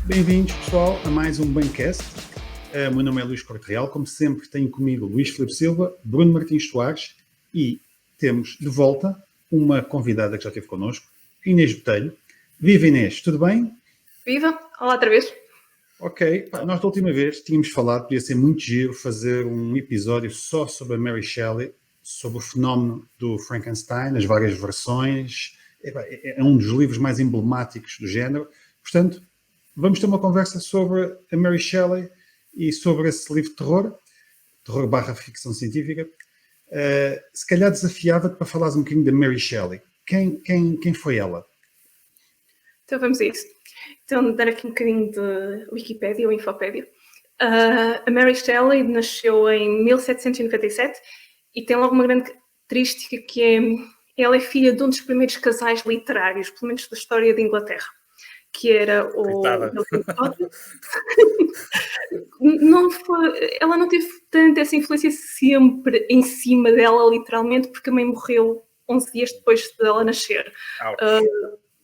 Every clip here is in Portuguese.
Bem-vindos, pessoal, a mais um Bancast. O meu nome é Luís Corte Real. Como sempre, tenho comigo Luís Filipe Silva, Bruno Martins Soares e temos de volta uma convidada que já esteve connosco, Inês Botelho. Viva, Inês, tudo bem? Viva! Olá outra vez. Ok, nós da última vez tínhamos falado, podia ser muito giro fazer um episódio só sobre a Mary Shelley, sobre o fenómeno do Frankenstein, as várias versões. É um dos livros mais emblemáticos do género. Portanto, vamos ter uma conversa sobre a Mary Shelley e sobre esse livro de terror barra ficção científica. Se calhar desafiava-te para falares um bocadinho da Mary Shelley. Quem foi ela? Então vamos a isso. Então, dar aqui um bocadinho de Wikipédia ou Infopédia. A Mary Shelley nasceu em 1797 e tem logo uma grande característica que ela é filha de um dos primeiros casais literários, pelo menos da história da Inglaterra, que era o William Godwin. Ela não teve tanta essa influência sempre em cima dela, literalmente, porque a mãe morreu 11 dias depois dela nascer.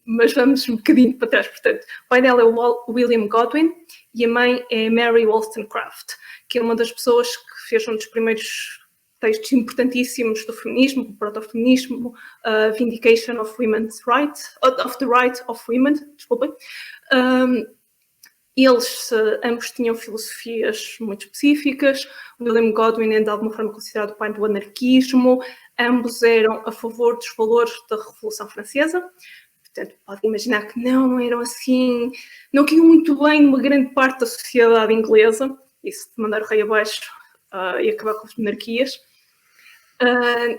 Mas vamos um bocadinho para trás. Portanto, o pai dela é o William Godwin e a mãe é Mary Wollstonecraft, que é uma das pessoas que fez um dos primeiros textos importantíssimos do feminismo, o protofeminismo, Vindication of Women's Rights, of the Right of Women, desculpem. Eles ambos tinham filosofias muito específicas. William Godwin é de alguma forma considerado o pai do anarquismo. Ambos eram a favor dos valores da Revolução Francesa. Portanto, pode imaginar que não eram assim, não queriam muito bem numa grande parte da sociedade inglesa, isso de mandar o rei abaixo e acabar com as monarquias.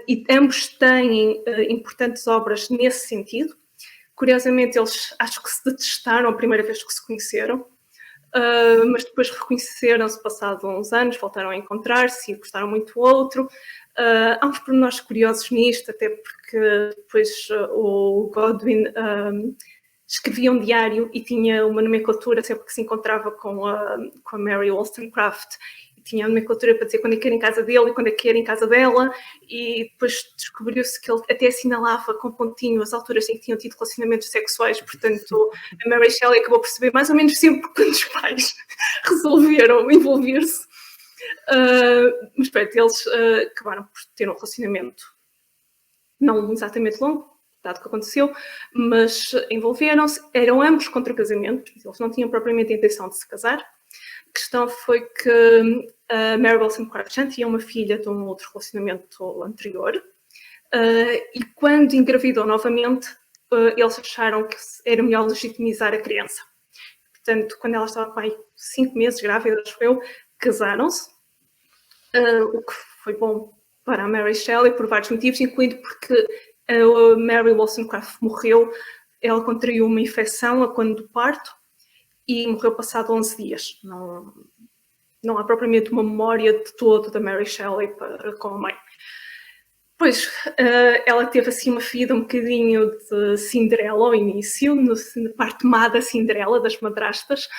E ambos têm importantes obras nesse sentido. Curiosamente, eles acho que se detestaram a primeira vez que se conheceram, mas depois reconheceram-se passados uns anos, voltaram a encontrar-se e gostaram muito do outro. Há uns pormenores curiosos nisto, até porque depois o Godwin escrevia um diário e tinha uma nomenclatura sempre que se encontrava com a Mary Wollstonecraft. E tinha a nomenclatura para dizer quando é que era em casa dele e quando é que era em casa dela. E depois descobriu-se que ele até assinalava com pontinho as alturas em que tinham tido relacionamentos sexuais. Portanto, a Mary Shelley acabou por perceber mais ou menos sempre quando os pais resolveram envolver-se. Mas pronto, eles acabaram por ter um relacionamento não exatamente longo, dado que aconteceu, mas envolveram-se, eram ambos contra o casamento, eles não tinham propriamente a intenção de se casar. A questão foi que a Mary Wollstonecraft já tinha uma filha de um outro relacionamento anterior, e quando engravidou novamente, eles acharam que era melhor legitimizar a criança. Portanto, quando ela estava com 5 meses grávida, acho eu, casaram-se, o que foi bom para a Mary Shelley por vários motivos, incluindo porque a Mary Wollstonecraft morreu, ela contraiu uma infecção a quando do parto e morreu passado 11 dias. Não há propriamente uma memória de todo da Mary Shelley com a mãe. Pois, ela teve assim uma vida um bocadinho de Cinderela ao início, na parte má da Cinderela, das madrastas,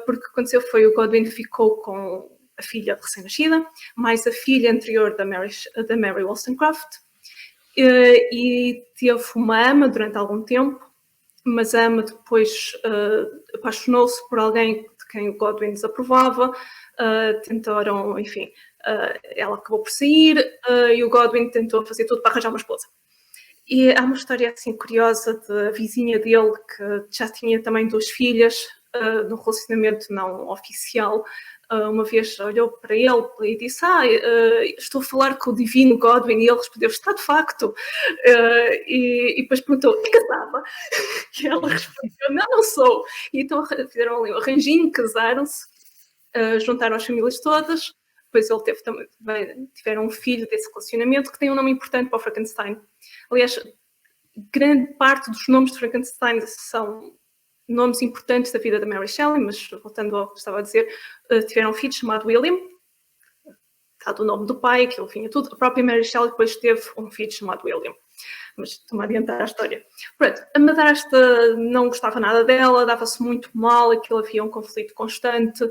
porque o que aconteceu foi o Godwin ficou com a filha recém-nascida, mais a filha anterior da Mary Wollstonecraft, e teve uma ama durante algum tempo, mas a ama depois apaixonou-se por alguém de quem o Godwin desaprovava, tentaram, enfim, ela acabou por sair e o Godwin tentou fazer tudo para arranjar uma esposa. E há uma história assim curiosa da vizinha dele que já tinha também 2 filhas num relacionamento não oficial. Uma vez olhou para ele e disse: estou a falar com o divino Godwin, e ele respondeu: está de facto. E depois perguntou: é casada? E ela respondeu: não sou. E então fizeram ali um arranjinho, casaram-se, juntaram as famílias todas. Depois ele tiveram um filho desse relacionamento que tem um nome importante para o Frankenstein. Aliás, grande parte dos nomes de Frankenstein são nomes importantes da vida da Mary Shelley, mas voltando ao que estava a dizer, tiveram um filho chamado William, dado o nome do pai, aquilo vinha tudo. A própria Mary Shelley depois teve um filho chamado William. Mas estou-me a adiantar a história. Pronto, a madrasta não gostava nada dela, dava-se muito mal, aquilo havia um conflito constante.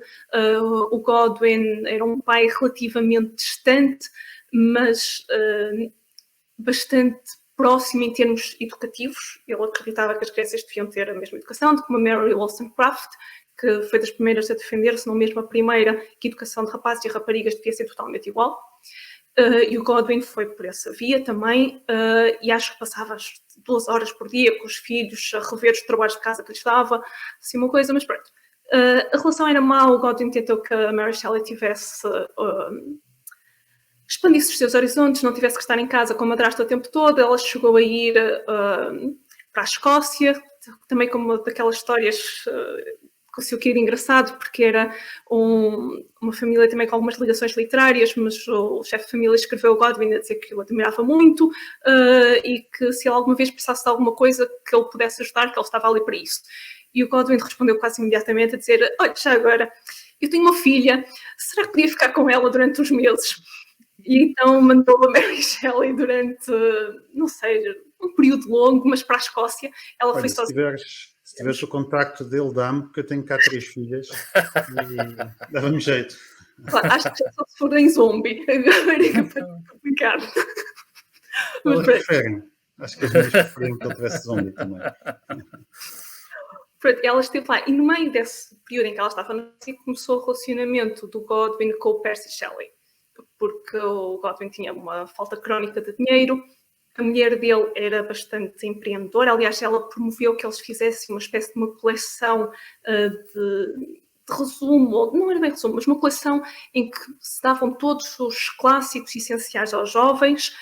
O Godwin era um pai relativamente distante, mas bastante próximo em termos educativos. Ele acreditava que as crianças deviam ter a mesma educação, como a Mary Wollstonecraft, que foi das primeiras a defender, se não mesmo a primeira, que a educação de rapazes e raparigas devia ser totalmente igual. E o Godwin foi por essa via também, e acho que passava as 2 horas por dia com os filhos a rever os trabalhos de casa que lhes dava, assim uma coisa, mas pronto. A relação era má, o Godwin tentou que a Mary Shelley tivesse... expandisse os seus horizontes, não tivesse que estar em casa com a madrasta o tempo todo. Ela chegou a ir para a Escócia, também como daquelas histórias com o seu querido engraçado, porque era uma família também com algumas ligações literárias, mas o chefe de família escreveu o Godwin a dizer que o admirava muito e que se ele alguma vez precisasse de alguma coisa que ele pudesse ajudar, que ele estava ali para isso. E o Godwin respondeu quase imediatamente a dizer: olha, já agora, eu tenho uma filha, será que podia ficar com ela durante uns meses? E então mandou a Mary Shelley durante, não sei, um período longo, mas para a Escócia. Ela Olha, foi sozinha. se tiveres o contacto dele, dá-me, porque eu tenho cá 3 filhas e dava-me jeito. Claro, acho que já só se for em zombie. Agora é capaz de complicado. Elas preferem. Acho que as minhas preferiam que ele tivesse zombie também. Ela esteve lá, e no meio desse período em que ela estava na Escócia, começou o relacionamento do Godwin com o Percy Shelley, porque o Godwin tinha uma falta crónica de dinheiro. A mulher dele era bastante empreendedora, aliás, ela promoveu que eles fizessem uma espécie de uma coleção de resumo, não era bem resumo, mas uma coleção em que se davam todos os clássicos essenciais aos jovens,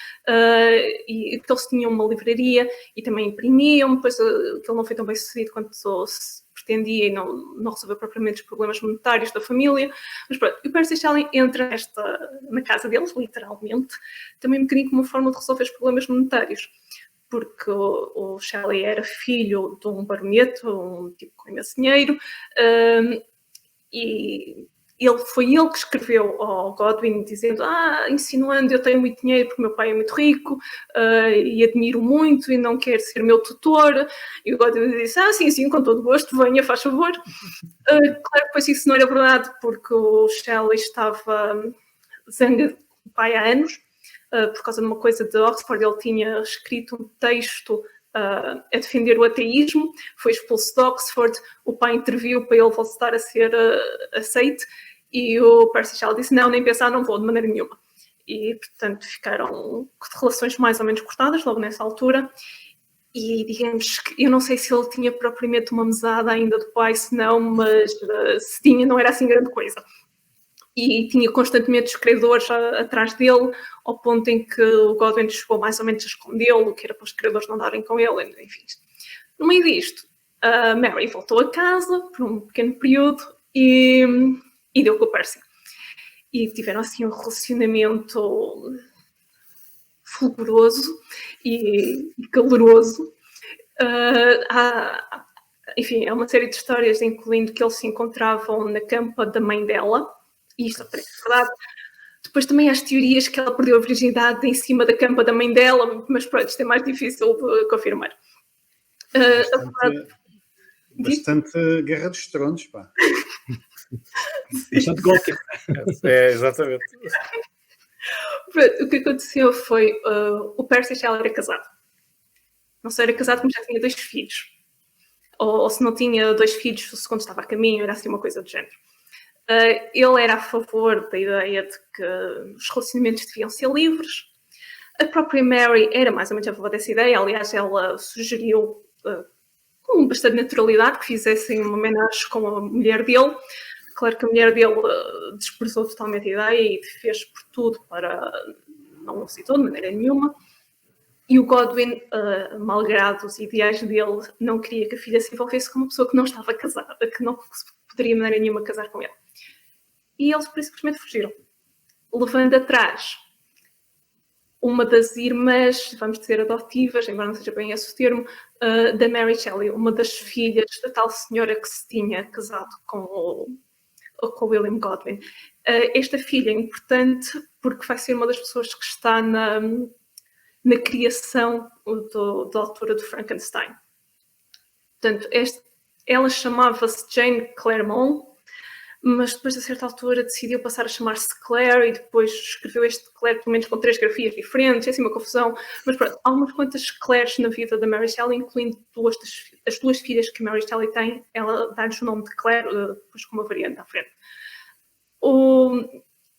e que eles tinham uma livraria e também imprimiam, depois aquilo não foi tão bem sucedido quanto se pretendia e não resolveu propriamente os problemas monetários da família, mas pronto, e o Percy Shelley entra na casa deles, literalmente, também um bocadinho como uma forma de resolver os problemas monetários, porque o Shelley era filho de um baronete, um tipo com imenso dinheiro, e foi ele que escreveu ao Godwin dizendo, insinuando eu tenho muito dinheiro porque o meu pai é muito rico e admiro muito e não quero ser meu tutor. E o Godwin disse, sim, com todo gosto, venha, faz favor. Claro que depois isso não era verdade, porque o Shelley estava zangado com o pai há anos, por causa de uma coisa de Oxford. Ele tinha escrito um texto a defender o ateísmo, foi expulso de Oxford, o pai interviu para ele voltar a ser aceite, e o Percy Shelley disse, não, nem pensar, não vou de maneira nenhuma. E, portanto, ficaram de relações mais ou menos cortadas logo nessa altura, e digamos que, eu não sei se ele tinha propriamente uma mesada ainda do pai, se não, mas se tinha, não era assim grande coisa. E tinha constantemente os credores atrás dele, ao ponto em que o Godwin chegou mais ou menos a escondê-lo, que era para os credores não darem com ele, enfim. No meio disto, a Mary voltou a casa por um pequeno período e deu com o Percy. E tiveram assim um relacionamento fulguroso e caloroso. Enfim, é uma série de histórias, incluindo que eles se encontravam na campa da mãe dela, e isto parece verdade. Depois também há as teorias que ela perdeu a virgindade em cima da campa da mãe dela, mas pronto, isto é mais difícil de confirmar. Bastante Guerra dos Tronos, pá. Bastante gótico. Exatamente. O que aconteceu foi, o Percy Shelley era casado. Não só era casado, como já tinha 2 filhos. Ou se não tinha 2 filhos, o segundo estava a caminho, era assim uma coisa do género. Ele era a favor da ideia de que os relacionamentos deviam ser livres. A própria Mary era mais ou menos a favor dessa ideia. Aliás, ela sugeriu com bastante naturalidade que fizessem uma homenagem com a mulher dele. Claro que a mulher dele desprezou totalmente a ideia e fez por tudo para não o aceitou de maneira nenhuma. E o Godwin, malgrado os ideais dele, não queria que a filha se envolvesse com uma pessoa que não estava casada, que não poderia de maneira nenhuma casar com ele. E eles simplesmente fugiram, levando atrás uma das irmãs, vamos dizer adotivas, embora não seja bem esse o termo, da Mary Shelley, uma das filhas da tal senhora que se tinha casado com o William Godwin. Esta filha é importante porque vai ser uma das pessoas que está na criação da autora do Frankenstein. Portanto, ela chamava-se Jane Clairmont, mas depois, a certa altura, decidiu passar a chamar-se Claire e depois escreveu este Claire, pelo menos com 3 grafias diferentes, é assim uma confusão. Mas pronto, há umas quantas Claires na vida da Mary Shelley, incluindo as 2 filhas que a Mary Shelley tem, ela dá-lhes o nome de Claire, depois com uma variante à frente.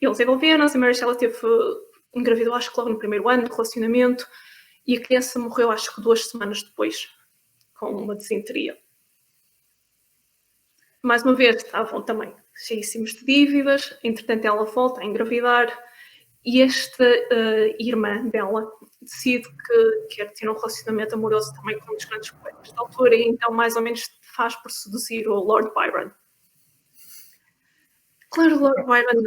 Eles envolveram-se, a Mary Shelley engravidou, acho que logo no primeiro ano de relacionamento, e a criança morreu, acho que 2 semanas depois, com uma desinteria. Mais uma vez, estavam também cheíssimos de dívidas, entretanto ela volta a engravidar e esta irmã dela decide que quer ter um relacionamento amoroso também com um dos grandes poetas da altura e então mais ou menos faz por seduzir o Lord Byron. Claro, o Lord Byron...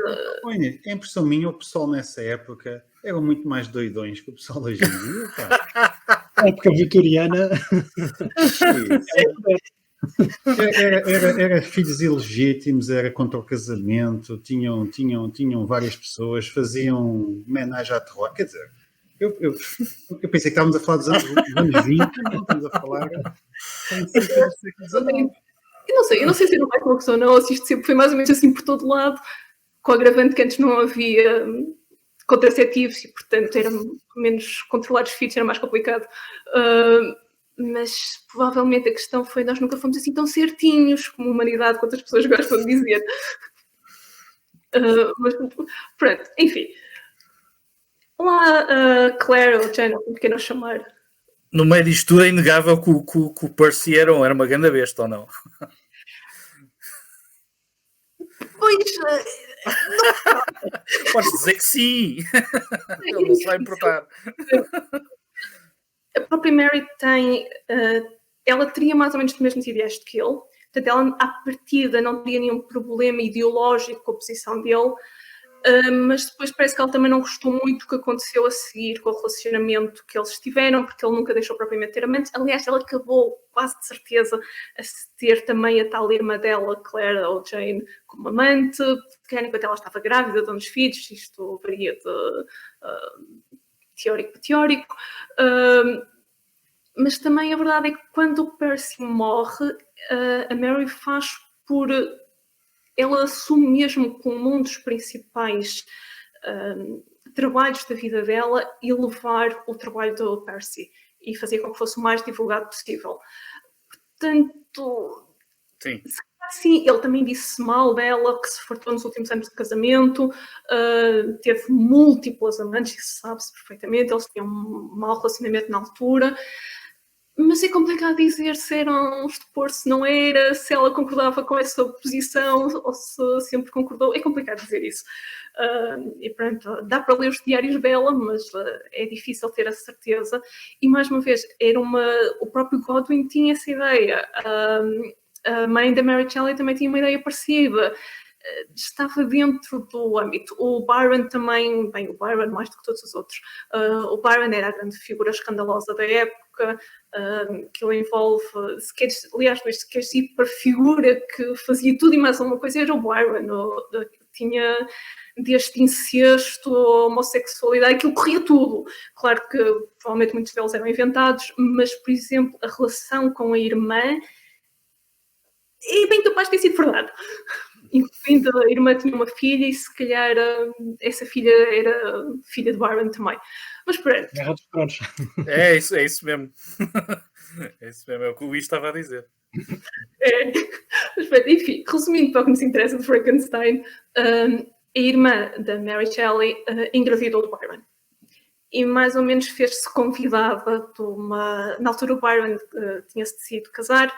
Olha, a impressão minha, o pessoal nessa época eram muito mais doidões que o pessoal hoje em dia. A época vitoriana... Era filhos ilegítimos, era contra o casamento, tinham várias pessoas, faziam homenagem à terror. Quer dizer, eu pensei que estávamos a falar dos anos 20, não estamos a falar Eu não sei se era mais uma questão ou não, se isto sempre foi mais ou menos assim por todo lado, com o agravante que antes não havia contraceptivos e, portanto, eram menos controlados filhos, era mais complicado. Mas provavelmente a questão foi nós nunca fomos assim tão certinhos como humanidade, quanto as pessoas gostam de dizer. Mas pronto, enfim. Olá, Claire ou Jane, como queiram chamar. No meio disto tudo é inegável que o Percy era uma grande besta, ou não? Pois... Podes dizer que sim. Ele não se vai importar. A própria Mary tem... ela teria mais ou menos os mesmos ideais que ele. Portanto, ela, à partida, não teria nenhum problema ideológico com a posição dele. Mas depois parece que ela também não gostou muito do que aconteceu a seguir com o relacionamento que eles tiveram, porque ele nunca deixou propriamente ter amantes. Aliás, ela acabou, quase de certeza, a ter também a tal irmã dela, Claire ou Jane, como amante, enquanto ela estava grávida de uns filhos. Isto varia de teórico para teórico. Mas também a verdade é que quando o Percy morre, a Mary faz por... Ela assume mesmo como um dos principais trabalhos da vida dela elevar o trabalho do Percy e fazer com que fosse o mais divulgado possível. Portanto, sim, ele também disse mal dela, que se fartou nos últimos anos de casamento, teve múltiplas amantes, isso sabe-se perfeitamente, eles tinham um mau relacionamento na altura. Mas é complicado dizer se eram uns de pôr, se não era, se ela concordava com essa posição ou se sempre concordou. É complicado dizer isso. E pronto, dá para ler os diários dela, mas é difícil ter a certeza. E mais uma vez, o próprio Godwin tinha essa ideia. A mãe da Mary Shelley também tinha uma ideia parecida. Estava dentro do âmbito. O Byron também, bem, o Byron mais do que todos os outros. O Byron era a grande figura escandalosa da época, que ele envolve, aliás, se queres ir para a figura que fazia tudo e mais alguma coisa, era o Byron, tinha desde incesto, homossexualidade, aquilo corria tudo. Claro que provavelmente muitos deles eram inventados, mas, por exemplo, a relação com a irmã é bem capaz de ter sido verdade. Incluindo a irmã tinha uma filha e se calhar essa filha era filha de Byron também. Mas pronto. É isso mesmo. É isso mesmo, é o que o Luís estava a dizer. Mas pronto, enfim, resumindo para o que nos interessa de Frankenstein, a irmã da Mary Shelley engravidou de Byron. E mais ou menos fez-se convidada de uma... Na altura o Byron tinha-se decidido casar,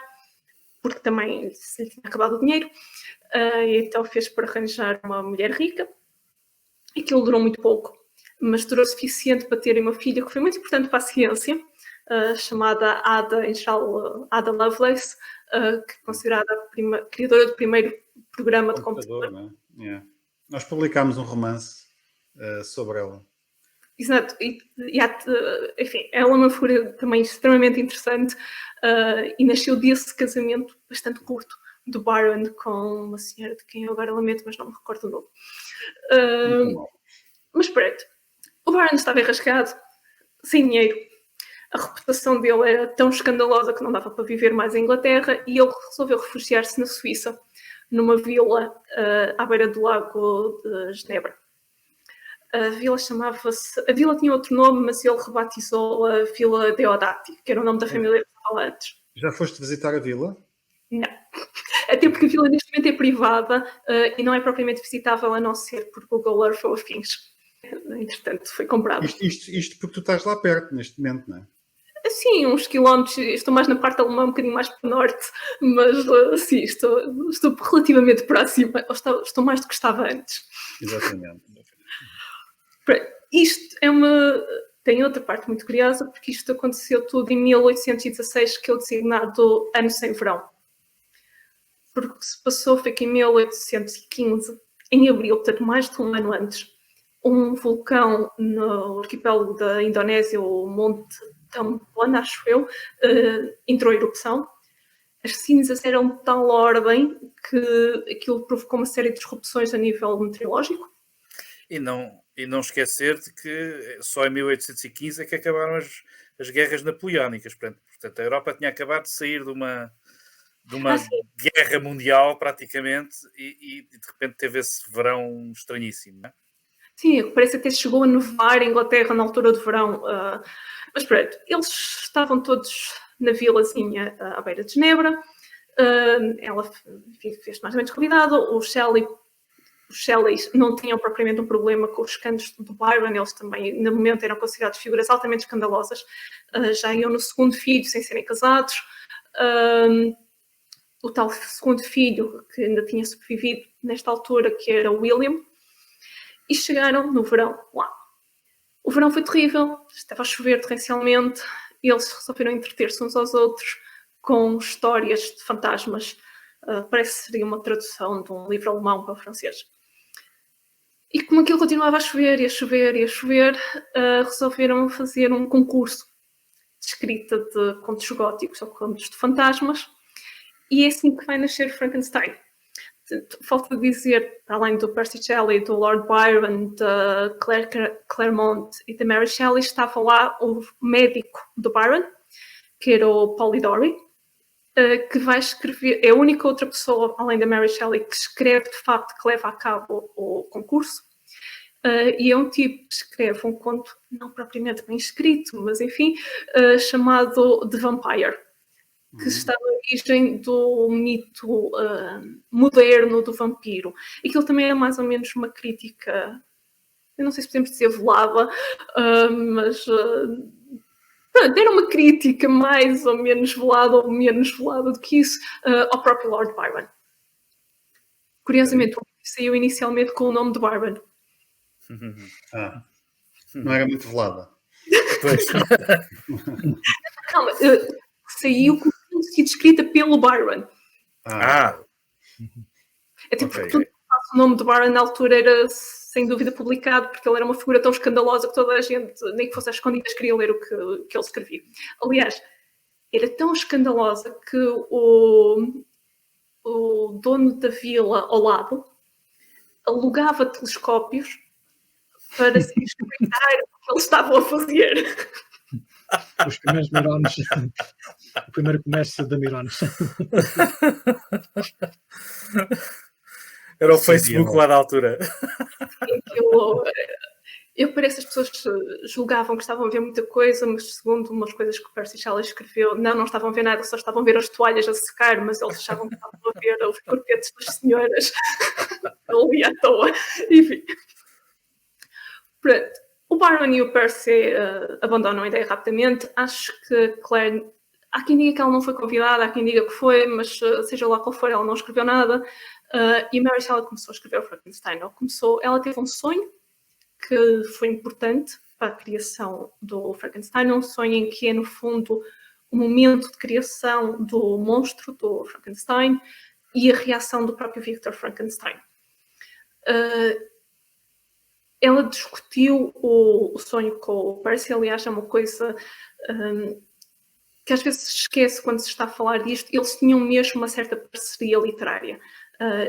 porque também se lhe tinha acabado o dinheiro. E então fez para arranjar uma mulher rica. Aquilo durou muito pouco, mas durou o suficiente para terem uma filha que foi muito importante para a ciência, chamada Ada Lovelace, que é considerada a criadora do primeiro programa de computador. Não é? Yeah. Nós publicámos um romance sobre ela. Exato, enfim, ela é uma figura também extremamente interessante e nasceu desse casamento bastante curto do Byron com uma senhora de quem eu agora lamento, mas não me recordo o nome. Mas pronto, o Byron estava enrascado, sem dinheiro, a reputação dele era tão escandalosa que não dava para viver mais em Inglaterra e ele resolveu refugiar-se na Suíça, numa vila à beira do lago de Genebra. A vila a vila tinha outro nome, mas ele rebatizou a Vila Deodati, que era o nome da família que estava antes. Já foste visitar a vila? Não. Até porque a vila neste momento é privada e não é propriamente visitável a não ser por Google Earth ou afins. Entretanto, foi comprado. Isto porque tu estás lá perto neste momento, não é? Sim, uns quilómetros, estou mais na parte alemã, um bocadinho mais para o norte, mas sim, estou relativamente próxima, estou mais do que estava antes. Exatamente. Isto tem outra parte muito curiosa, porque isto aconteceu tudo em 1816, que é o designado ano sem verão. Porque o que se passou foi que em 1815, em abril, portanto mais de um ano antes, um vulcão no arquipélago da Indonésia, o Monte Tambon, acho eu, entrou em erupção. As cinzas eram de tal ordem que aquilo provocou uma série de disrupções a nível meteorológico. E não esquecer de que só em 1815 é que acabaram as guerras napoleónicas. Portanto, a Europa tinha acabado de sair de uma guerra mundial, praticamente, e de repente teve esse verão estranhíssimo, não é? Sim, parece que até chegou a nevar em Inglaterra na altura do verão. Mas pronto, eles estavam todos na vilazinha à beira de Genebra. Ela fez mais ou menos convidada. Os Shelleys não tinham propriamente um problema com os escândalos do Byron. Eles também, no momento, eram considerados figuras altamente escandalosas. Já iam no segundo filho, sem serem casados. O tal segundo filho, que ainda tinha sobrevivido nesta altura, que era William. E chegaram no verão lá. O verão foi terrível, estava a chover torrencialmente, e eles resolveram entreter-se uns aos outros com histórias de fantasmas. Parece que seria uma tradução de um livro alemão para o francês. E como aquilo continuava a chover e a chover e a chover, resolveram fazer um concurso de escrita de contos góticos ou contos de fantasmas, e é assim que vai nascer Frankenstein. Falta dizer, além do Percy Shelley, do Lord Byron, da Claire Clairmont e da Mary Shelley, estava lá o médico do Byron, que era o Polidori, que vai escrever, é a única outra pessoa, além da Mary Shelley, que escreve de facto, que leva a cabo o concurso. E é um tipo que escreve um conto, não propriamente bem escrito, mas enfim, chamado The Vampire, que está na origem do mito moderno do vampiro. E aquilo também é mais ou menos uma crítica, eu não sei se podemos dizer velada, mas era uma crítica mais ou menos velada ou menos velada do que isso ao próprio Lord Byron. Curiosamente, o livro saiu inicialmente com o nome de Byron. Não era muito velada. Pois. Calma, saiu com sido escrita pelo Byron. É tipo, okay. Tudo o nome de Byron na altura era sem dúvida publicado, porque ele era uma figura tão escandalosa que toda a gente, nem que fosse às escondidas, queria ler o que ele escrevia. Aliás, era tão escandalosa que o dono da vila ao lado alugava telescópios para se espreitar o que eles estavam a fazer. Os primeiros Mirones. O primeiro comércio da Mirones. Era o Facebook lá da altura. Eu parece que as pessoas julgavam que estavam a ver muita coisa, mas segundo umas coisas que o Percy Shelley escreveu, não estavam a ver nada, só estavam a ver as toalhas a secar, mas eles achavam que estavam a ver os corpetes das senhoras ali à toa. Enfim. Pronto. O Byron e o Percy abandonam a ideia rapidamente. Acho que Claire... Há quem diga que ela não foi convidada, há quem diga que foi, mas seja lá qual for, ela não escreveu nada. E Mary Shelley começou a escrever o Frankenstein. Ela teve um sonho que foi importante para a criação do Frankenstein, um sonho em que é, no fundo, o momento de criação do monstro, do Frankenstein, e a reação do próprio Victor Frankenstein. Ela discutiu o sonho com o Percy, aliás, é uma coisa que às vezes se esquece quando se está a falar disto. Eles tinham mesmo uma certa parceria literária.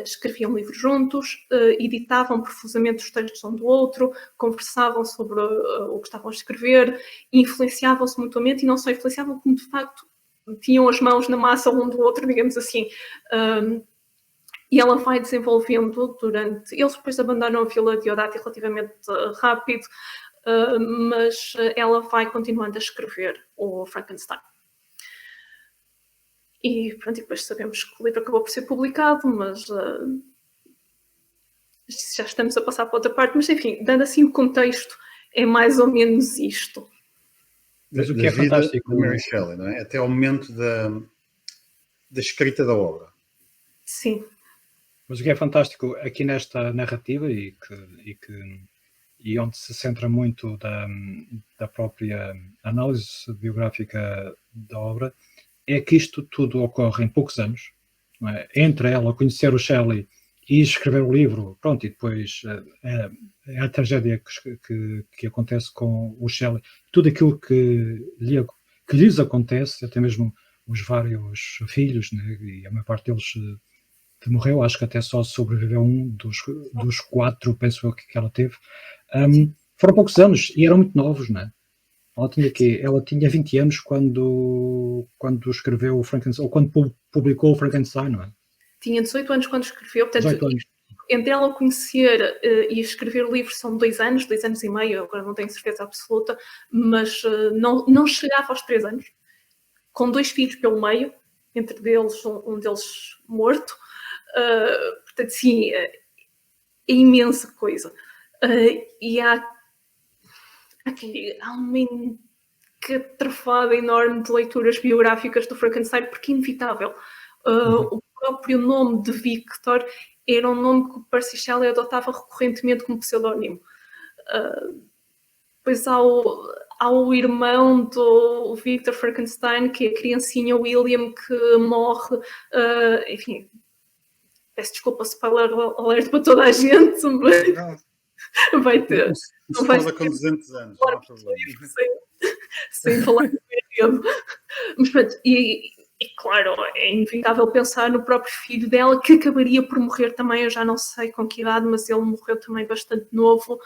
Escreviam livros juntos, editavam profusamente os textos um do outro, conversavam sobre o que estavam a escrever, influenciavam-se mutuamente, e não só influenciavam, como de facto tinham as mãos na massa um do outro, digamos assim. E ela vai desenvolvendo durante... Eles depois abandonam a Vila Diodati relativamente rápido, mas ela vai continuando a escrever o Frankenstein. E pronto, e depois sabemos que o livro acabou por ser publicado, mas já estamos a passar para outra parte. Mas enfim, dando assim o contexto, é mais ou menos isto. Mas o que da é vida fantástico... de Mary Shelley, não é? Até ao momento da escrita da obra. Sim. Mas o que é fantástico aqui nesta narrativa e onde se centra muito da própria análise biográfica da obra, é que isto tudo ocorre em poucos anos, não é? Entre ela conhecer o Shelley e escrever o livro, pronto, e depois é a tragédia que acontece com o Shelley, tudo aquilo que lhes acontece, até mesmo os vários filhos, né? E a maior parte deles morreu, acho que até só sobreviveu um dos 4, penso eu, que ela teve. Foram poucos anos e eram muito novos, não é? Ela tinha 20 anos quando escreveu o Frankenstein, ou quando publicou o Frankenstein, não é? Tinha 18 anos quando escreveu, portanto, 18 anos. Entre ela conhecer e escrever o livro são 2 anos e meio, agora não tenho certeza absoluta, mas não chegava aos 3 anos, com 2 filhos pelo meio, entre deles, um deles morto. Portanto, sim, é imensa coisa. E há uma catrafada enorme de leituras biográficas do Frankenstein, porque é inevitável. O próprio nome de Victor era um nome que o Percy Shelley adotava recorrentemente como pseudónimo. Depois há o irmão do Victor Frankenstein, que é a criancinha William, que morre. Enfim, peço desculpa, spoiler alert para toda a gente, mas vai ter. Não fala com 200 anos, não há problema. Sem falar do período. Mas pronto, e claro, é inevitável pensar no próprio filho dela, que acabaria por morrer também. Eu já não sei com que idade, mas ele morreu também bastante novo.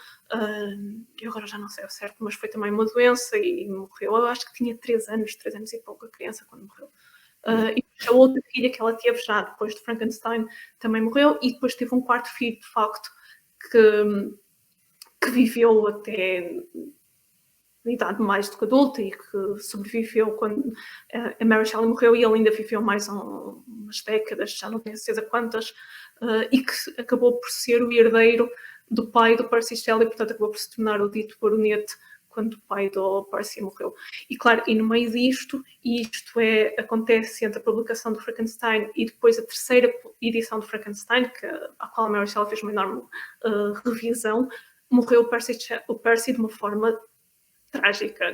Eu agora já não sei ao certo, mas foi também uma doença e morreu. Eu acho que tinha 3 anos e pouco a criança quando morreu. E a outra filha que ela teve já depois de Frankenstein também morreu, e depois teve um 4º filho, de facto, que viveu até na idade mais do que adulta e que sobreviveu quando a Mary Shelley morreu, e ele ainda viveu mais umas décadas, já não tenho certeza quantas, e que acabou por ser o herdeiro do pai do Percy Shelley, portanto acabou por se tornar o dito baronete quando o pai do Percy morreu. E claro, e no meio disto, e isto acontece entre a publicação do Frankenstein e depois a 3ª edição do Frankenstein, à qual a Mary Shelley fez uma enorme revisão, morreu o Percy de uma forma trágica.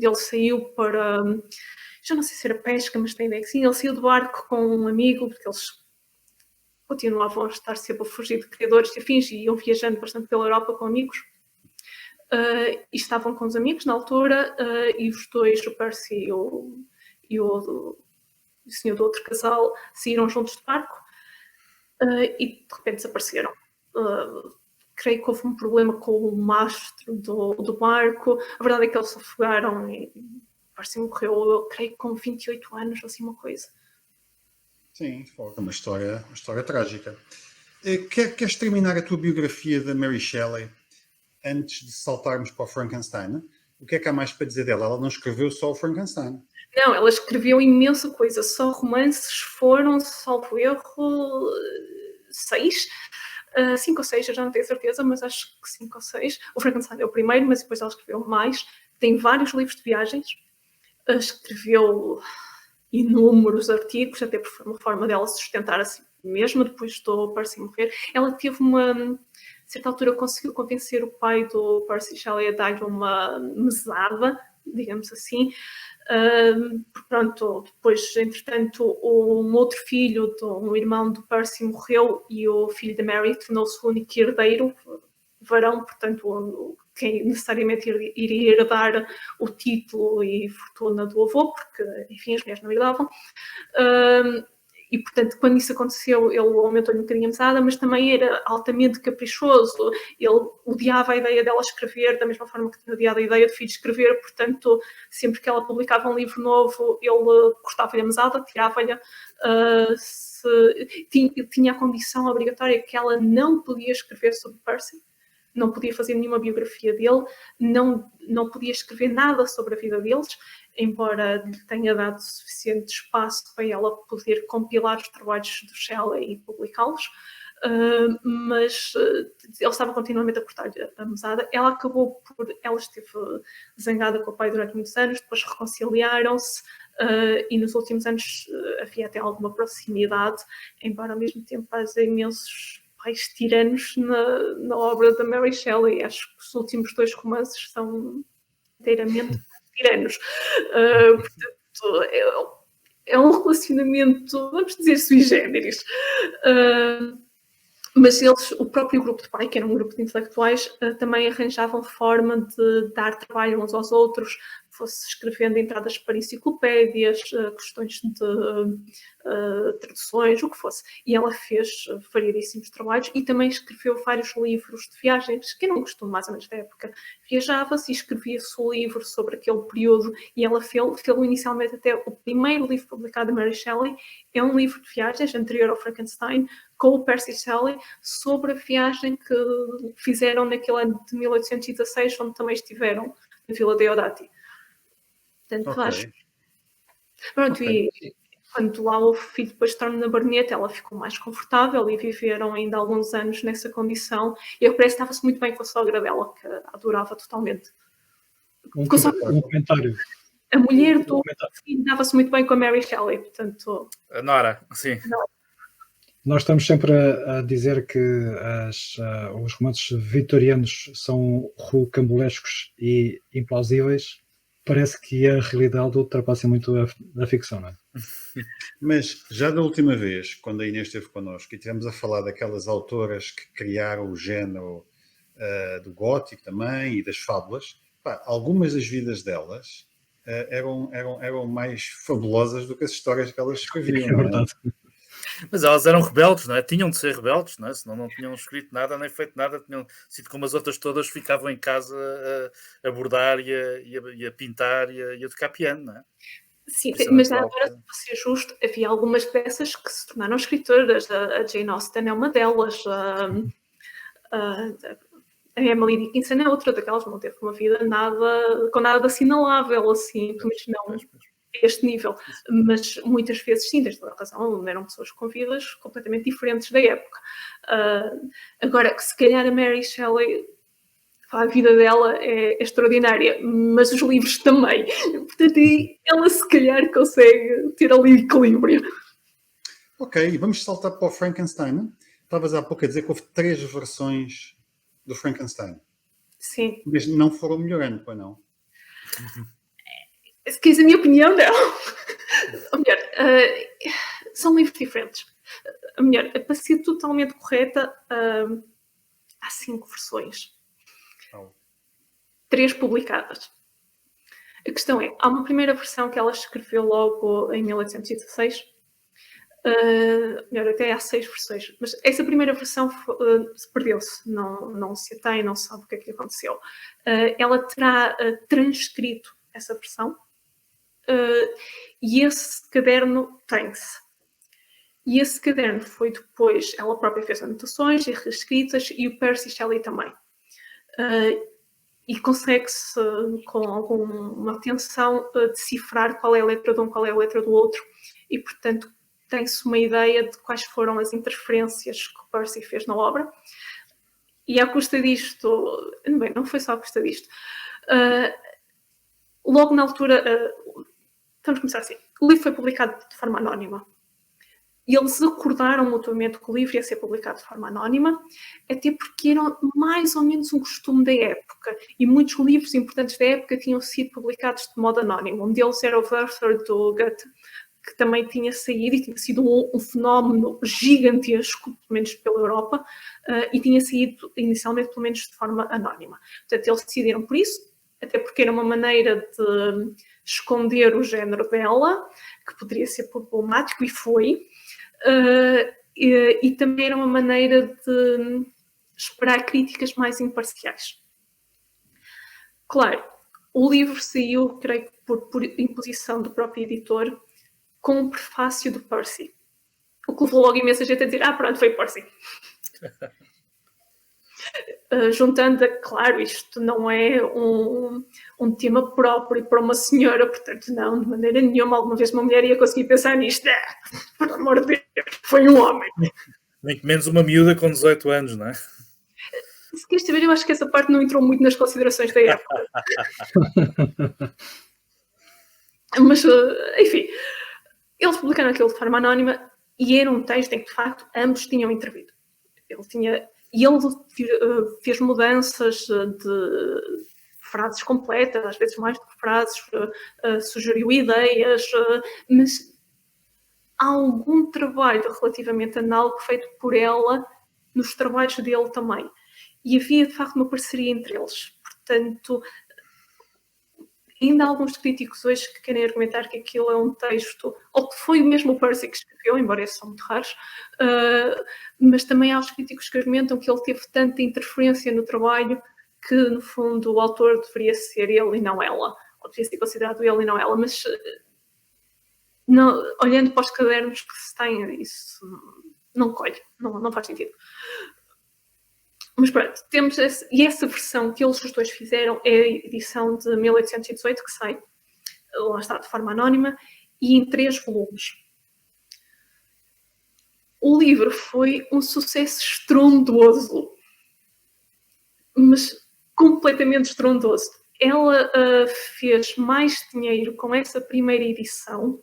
Ele saiu para... Já não sei se era pesca, mas tem ideia que sim. Ele saiu do barco com um amigo, porque eles continuavam a estar sempre a fugir de criadores e afins, e iam viajando bastante pela Europa com amigos. E estavam com os amigos na altura, e os dois, o Percy e o senhor do outro casal, saíram juntos de barco e de repente desapareceram. Creio que houve um problema com o mastro do barco. A verdade é que eles se afogaram e o Percy morreu, eu creio que com 28 anos, assim uma coisa. Sim, é uma história trágica. Queres terminar a tua biografia da Mary Shelley antes de saltarmos para o Frankenstein? O que é que há mais para dizer dela? Ela não escreveu só o Frankenstein. Não, ela escreveu imensa coisa. Só romances foram, salvo erro, 6. 5 ou 6, eu já não tenho certeza, mas acho que 5 ou 6. O Frankenstein é o primeiro, mas depois ela escreveu mais. Tem vários livros de viagens. Escreveu inúmeros artigos, até por uma forma dela se sustentar a si mesma depois do Percy morrer. Ela teve a certa altura conseguiu convencer o pai do Percy Shelley a dar-lhe uma mesada, digamos assim. Pronto, depois, entretanto, um outro filho, um irmão do Percy morreu, e o filho da Mary tornou-se o único herdeiro, varão, portanto, quem necessariamente iria herdar o título e fortuna do avô, porque, enfim, as mulheres não herdavam. E, portanto, quando isso aconteceu, ele aumentou-lhe um bocadinho a mesada, mas também era altamente caprichoso. Ele odiava a ideia dela escrever, da mesma forma que tinha odiado a ideia do filho escrever. Portanto, sempre que ela publicava um livro novo, ele cortava-lhe a mesada, tirava-lhe. tinha a condição obrigatória que ela não podia escrever sobre Percy, não podia fazer nenhuma biografia dele, não podia escrever nada sobre a vida deles, embora lhe tenha dado suficiente espaço para ela poder compilar os trabalhos do Shelley e publicá-los. Mas ele estava continuamente a cortar-lhe a mesada. Ela esteve zangada com o pai durante muitos anos, depois reconciliaram-se, e nos últimos anos havia até alguma proximidade, embora ao mesmo tempo haja imensos pais tiranos na obra da Mary Shelley. Acho que os últimos 2 romances são inteiramente tiranos. Portanto, é um relacionamento, vamos dizer, sui generis. Mas o próprio grupo de pai, que era um grupo de intelectuais, também arranjavam forma de dar trabalho uns aos outros, fosse escrevendo entradas para enciclopédias, questões de traduções, o que fosse. E ela fez variedíssimos trabalhos e também escreveu vários livros de viagens, que era um costume mais ou menos da época. Viajava-se e escrevia-se o livro sobre aquele período, e ela fez inicialmente até o primeiro livro publicado de Mary Shelley, é um livro de viagens anterior ao Frankenstein, com o Percy Shelley, sobre a viagem que fizeram naquele ano de 1816, onde também estiveram na Vila Deodati. Portanto, acho. Pronto, e quando lá o filho depois se torna na Barneta, ela ficou mais confortável e viveram ainda alguns anos nessa condição. E eu parece que estava-se muito bem com a sogra dela, que a adorava totalmente. Um comentário. A mulher do filho dava-se muito bem com a Mary Shelley, portanto... A Nora, sim. Nós estamos sempre a dizer que os romances vitorianos são rocambolescos e implausíveis. Parece que a realidade ultrapassa muito a ficção, não é? Mas já da última vez, quando a Inês esteve connosco e estivemos a falar daquelas autoras que criaram o género do gótico também e das fábulas, algumas das vidas delas eram mais fabulosas do que as histórias que elas escreviam. É verdade. Mas elas eram rebeldes, não é? Tinham de ser rebeldes, não é? Senão não tinham escrito nada, nem feito nada. Tinham sido como as outras todas, ficavam em casa a bordar e a pintar e a tocar piano, não é? Sim, mas agora, para ser justo, havia algumas peças que se tornaram escritoras. A Jane Austen é uma delas. A Emily Dickinson é outra daquelas, não teve uma vida com nada de assinalável, assim, pelo menos não a este nível. Mas muitas vezes, sim, tens toda a razão, eram pessoas com vidas completamente diferentes da época. Agora, que se calhar a Mary Shelley, a vida dela é extraordinária, mas os livros também. Portanto, ela se calhar consegue ter ali equilíbrio. Ok, vamos saltar para o Frankenstein. Estavas há pouco a dizer que houve 3 versões do Frankenstein. Sim. Mas não foram melhorando, pois não? Se queres a minha opinião, não. Ou melhor, são livros diferentes. Ou melhor, para ser totalmente correta, há 5 versões. 3 publicadas. A questão é, há uma primeira versão que ela escreveu logo em 1816. Melhor, até há 6 versões. Mas essa primeira versão perdeu-se. Não se tem, não se sabe o que é que aconteceu. Ela terá transcrito essa versão. E esse caderno tem-se. E esse caderno foi depois, ela própria fez anotações e reescritas, e o Percy Shelley também. E consegue-se, com alguma atenção, decifrar qual é a letra de um, qual é a letra do outro, e, portanto, tem-se uma ideia de quais foram as interferências que o Percy fez na obra. E à custa disto, bem, não foi só à custa disto, logo na altura, vamos começar assim, o livro foi publicado de forma anónima. E eles acordaram mutuamente que o livro ia ser publicado de forma anónima, até porque era mais ou menos um costume da época. E muitos livros importantes da época tinham sido publicados de modo anónimo. Um deles era o Werther do Goethe, que também tinha saído e tinha sido um fenómeno gigantesco, pelo menos pela Europa, e tinha saído inicialmente, pelo menos, de forma anónima. Portanto, eles decidiram por isso, até porque era uma maneira de esconder o género dela, que poderia ser problemático, e foi. E também era uma maneira de esperar críticas mais imparciais. Claro, o livro saiu, creio que por imposição do próprio editor, com um prefácio do Percy. O que levou logo imensa gente a dizer, pronto, foi Percy. Juntando, claro, isto não é um tema próprio para uma senhora, portanto, não, de maneira nenhuma, alguma vez uma mulher ia conseguir pensar nisto. Por amor de Deus, foi um homem. Nem que menos uma miúda com 18 anos, não é? Se queres saber, eu acho que essa parte não entrou muito nas considerações da época. Mas, enfim, eles publicaram aquilo de forma anónima e era um texto em que, de facto, ambos tinham intervido. Ele fez mudanças de frases completas, às vezes mais do que frases, sugeriu ideias, mas há algum trabalho relativamente análogo feito por ela nos trabalhos dele também. E havia, de facto, uma parceria entre eles. Portanto, ainda há alguns críticos hoje que querem argumentar que aquilo é um texto, ou que foi mesmo o Percy que escreveu, embora esses são muito raros, mas também há os críticos que argumentam que ele teve tanta interferência no trabalho que, no fundo, o autor deveria ser ele e não ela, ou deveria ser considerado ele e não ela, mas não, olhando para os cadernos que se têm, isso não colhe, não faz sentido. Mas pronto, temos essa versão que eles os dois fizeram é a edição de 1818, que sai, lá está, de forma anónima, e em 3 volumes. O livro foi um sucesso estrondoso, mas completamente estrondoso. Ela fez mais dinheiro com essa primeira edição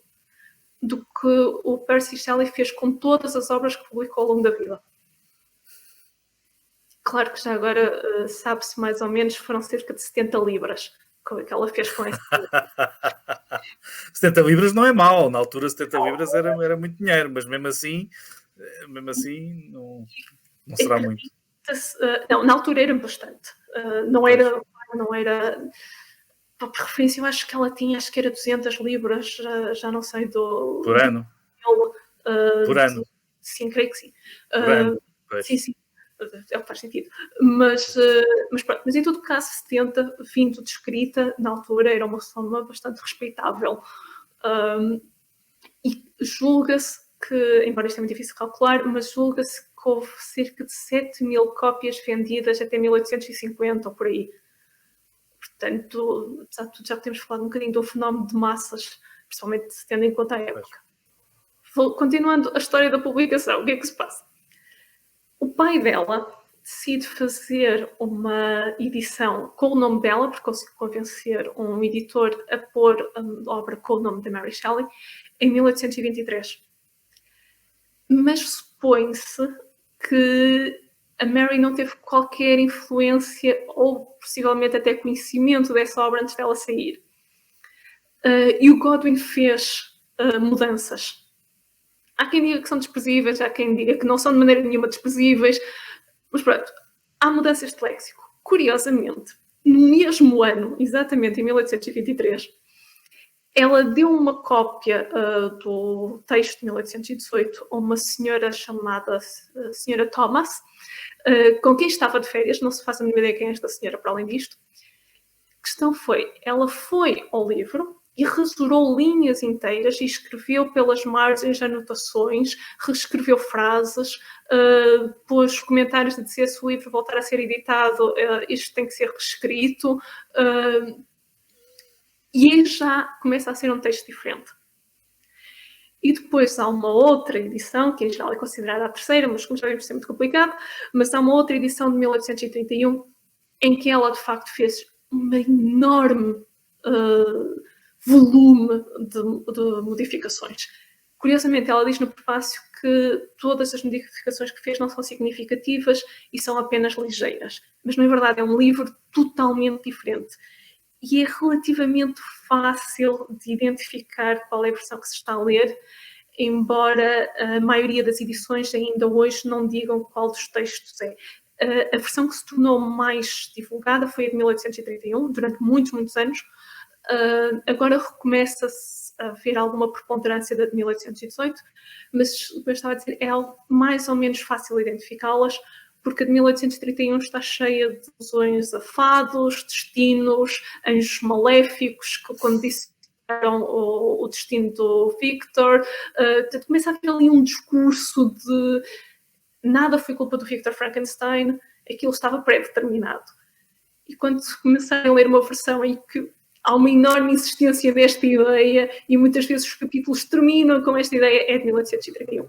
do que o Percy Shelley fez com todas as obras que publicou ao longo da vida. Claro que já agora sabe-se mais ou menos, foram cerca de 70 libras que ela fez com esse. 70 libras não é mau, na altura 70 libras era muito dinheiro, mas mesmo assim não será muito. Não, na altura era bastante. Não era. Para referência, eu acho que ela tinha, acho que era 200 libras, já não sei do... Por ano? Por ano? Sim, creio que sim. Por ano, sim. É o que faz sentido. Mas em todo caso, 70, vindo de escrita, na altura, era uma soma bastante respeitável. E julga-se que, embora isto é muito difícil de calcular, mas julga-se que houve cerca de 7.000 cópias vendidas até 1850 ou por aí. Portanto, apesar de tudo, já podemos falar um bocadinho do fenómeno de massas, principalmente tendo em conta a época. Continuando a história da publicação, o que é que se passa? O pai dela decide fazer uma edição com o nome dela, porque conseguiu convencer um editor a pôr a obra com o nome de Mary Shelley, em 1823. Mas supõe-se que a Mary não teve qualquer influência ou possivelmente até conhecimento dessa obra antes dela sair. E o Godwin fez mudanças. Há quem diga que são desprezíveis, há quem diga que não são de maneira nenhuma desprezíveis, mas pronto, há mudanças de léxico. Curiosamente, no mesmo ano, exatamente em 1823, ela deu uma cópia do texto de 1818 a uma senhora chamada Senhora Thomas, com quem estava de férias, não se faz a mínima ideia quem é esta senhora para além disto. A questão foi, ela foi ao livro e rasurou linhas inteiras e escreveu pelas margens anotações, reescreveu frases, pôs comentários de dizer se o livro voltar a ser editado, isto tem que ser reescrito, e aí já começa a ser um texto diferente. E depois há uma outra edição, que em geral é considerada a terceira, mas como já vimos, é muito complicado, mas há uma outra edição de 1831, em que ela de facto fez uma enorme volume de modificações. Curiosamente, ela diz no prefácio que todas as modificações que fez não são significativas e são apenas ligeiras. Mas, na verdade, é um livro totalmente diferente. E é relativamente fácil de identificar qual é a versão que se está a ler, embora a maioria das edições ainda hoje não digam qual dos textos é. A versão que se tornou mais divulgada foi a de 1831, durante muitos, muitos anos. Agora recomeça-se a ver alguma preponderância da de 1818, mas, como eu estava a dizer, é algo mais ou menos fácil identificá-las, porque a de 1831 está cheia de alusões a fados, destinos, anjos maléficos, que, quando disse o destino do Victor. Começa a haver ali um discurso de nada foi culpa do Victor Frankenstein, aquilo estava pré-determinado. E quando começarem a ler uma versão em que há uma enorme insistência nesta ideia e muitas vezes os capítulos terminam com esta ideia, é de 1831.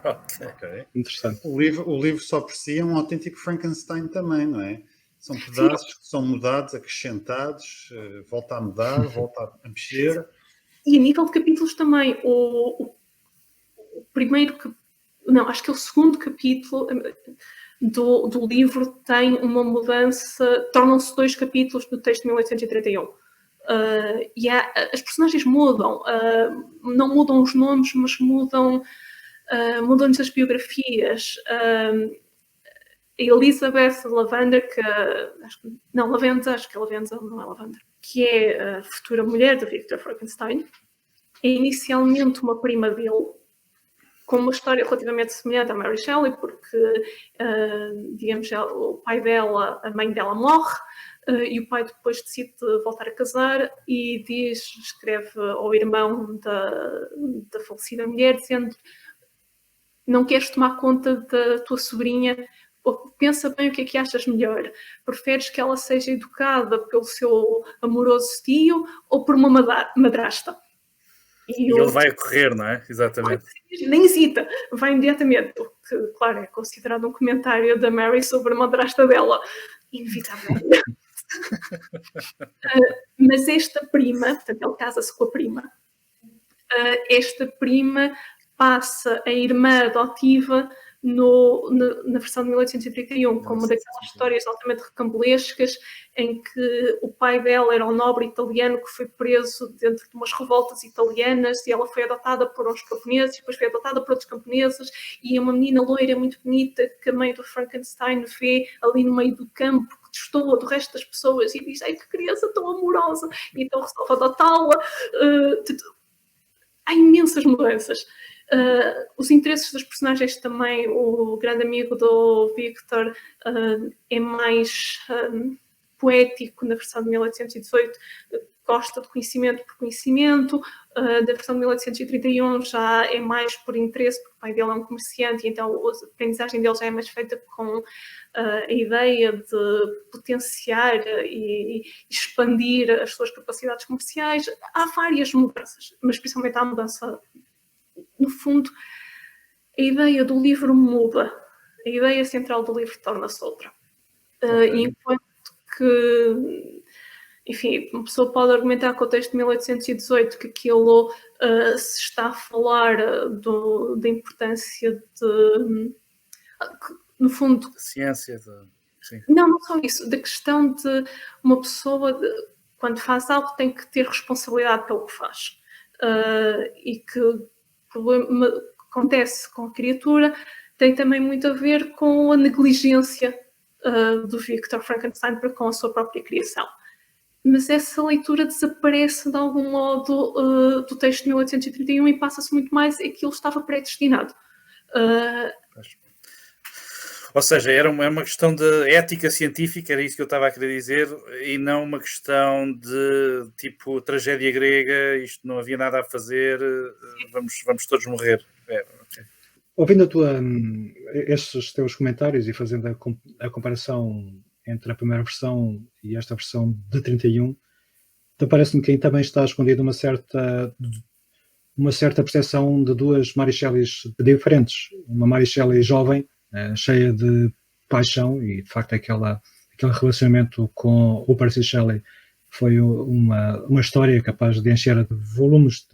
Ok. Interessante. O livro só por si é um autêntico Frankenstein também, não é? São pedaços que são mudados, acrescentados, volta a mudar, volta a mexer. E a nível de capítulos também, o primeiro, não, acho que é o segundo capítulo do livro tem uma mudança, tornam-se 2 capítulos do texto de 1831. E as personagens mudam, não mudam os nomes, mas mudam-lhes as biografias. Elizabeth Lavender, acho que é Lavenza, não é Lavender, que é a futura mulher de Victor Frankenstein, é inicialmente uma prima dele, com uma história relativamente semelhante à Mary Shelley, porque, digamos, o pai dela, a mãe dela morre, e o pai depois decide voltar a casar e escreve ao irmão da falecida mulher, dizendo: não queres tomar conta da tua sobrinha? Pensa bem o que é que achas melhor. Preferes que ela seja educada pelo seu amoroso tio ou por uma madrasta? E ele vai a correr, não é? Exatamente. Nem hesita, vai imediatamente. O que, claro, é considerado um comentário da Mary sobre a madrasta dela. Inevitavelmente. Mas esta prima, portanto, ele casa-se com a prima. Esta prima passa a irmã adotiva na versão de 1831, como uma daquelas histórias altamente recambulescas em que o pai dela era um nobre italiano que foi preso dentro de umas revoltas italianas e ela foi adotada por uns camponeses, depois foi adotada por outros camponeses, e é uma menina loira muito bonita que a mãe do Frankenstein vê ali no meio do campo, que destoa do resto das pessoas e diz: ai, que criança tão amorosa, e então resolve adotá-la. Há imensas mudanças. Os interesses dos personagens também. O grande amigo do Victor é mais poético na versão de 1818, gosta de conhecimento por conhecimento. Da versão de 1831 já é mais por interesse, porque o pai dele é um comerciante e então a aprendizagem dele já é mais feita com a ideia de potenciar e expandir as suas capacidades comerciais. Há várias mudanças, mas principalmente há a mudança. No fundo, a ideia do livro muda, a ideia central do livro torna-se outra. Enquanto que, enfim, uma pessoa pode argumentar com o texto de 1818 que aquilo se está a falar da importância de, no fundo... Ciência. Sim. Não só isso, da questão de uma pessoa, quando faz algo, tem que ter responsabilidade pelo que faz. E que o problema que acontece com a criatura tem também muito a ver com a negligência do Victor Frankenstein para com a sua própria criação. Mas essa leitura desaparece de algum modo do texto de 1831 e passa-se muito mais aquilo que estava predestinado. Ou seja, era uma questão de ética científica, era isso que eu estava a querer dizer, e não uma questão de tipo tragédia grega, isto não havia nada a fazer, vamos todos morrer. Okay. Ouvindo estes teus comentários e fazendo a comparação entre a primeira versão e esta versão de 31, então parece-me que também está escondida uma certa percepção de duas Mary Shelleys diferentes. Uma Mary Shelley jovem, cheia de paixão, e de facto aquele relacionamento com o Percy Shelley foi uma história capaz de encher de volumes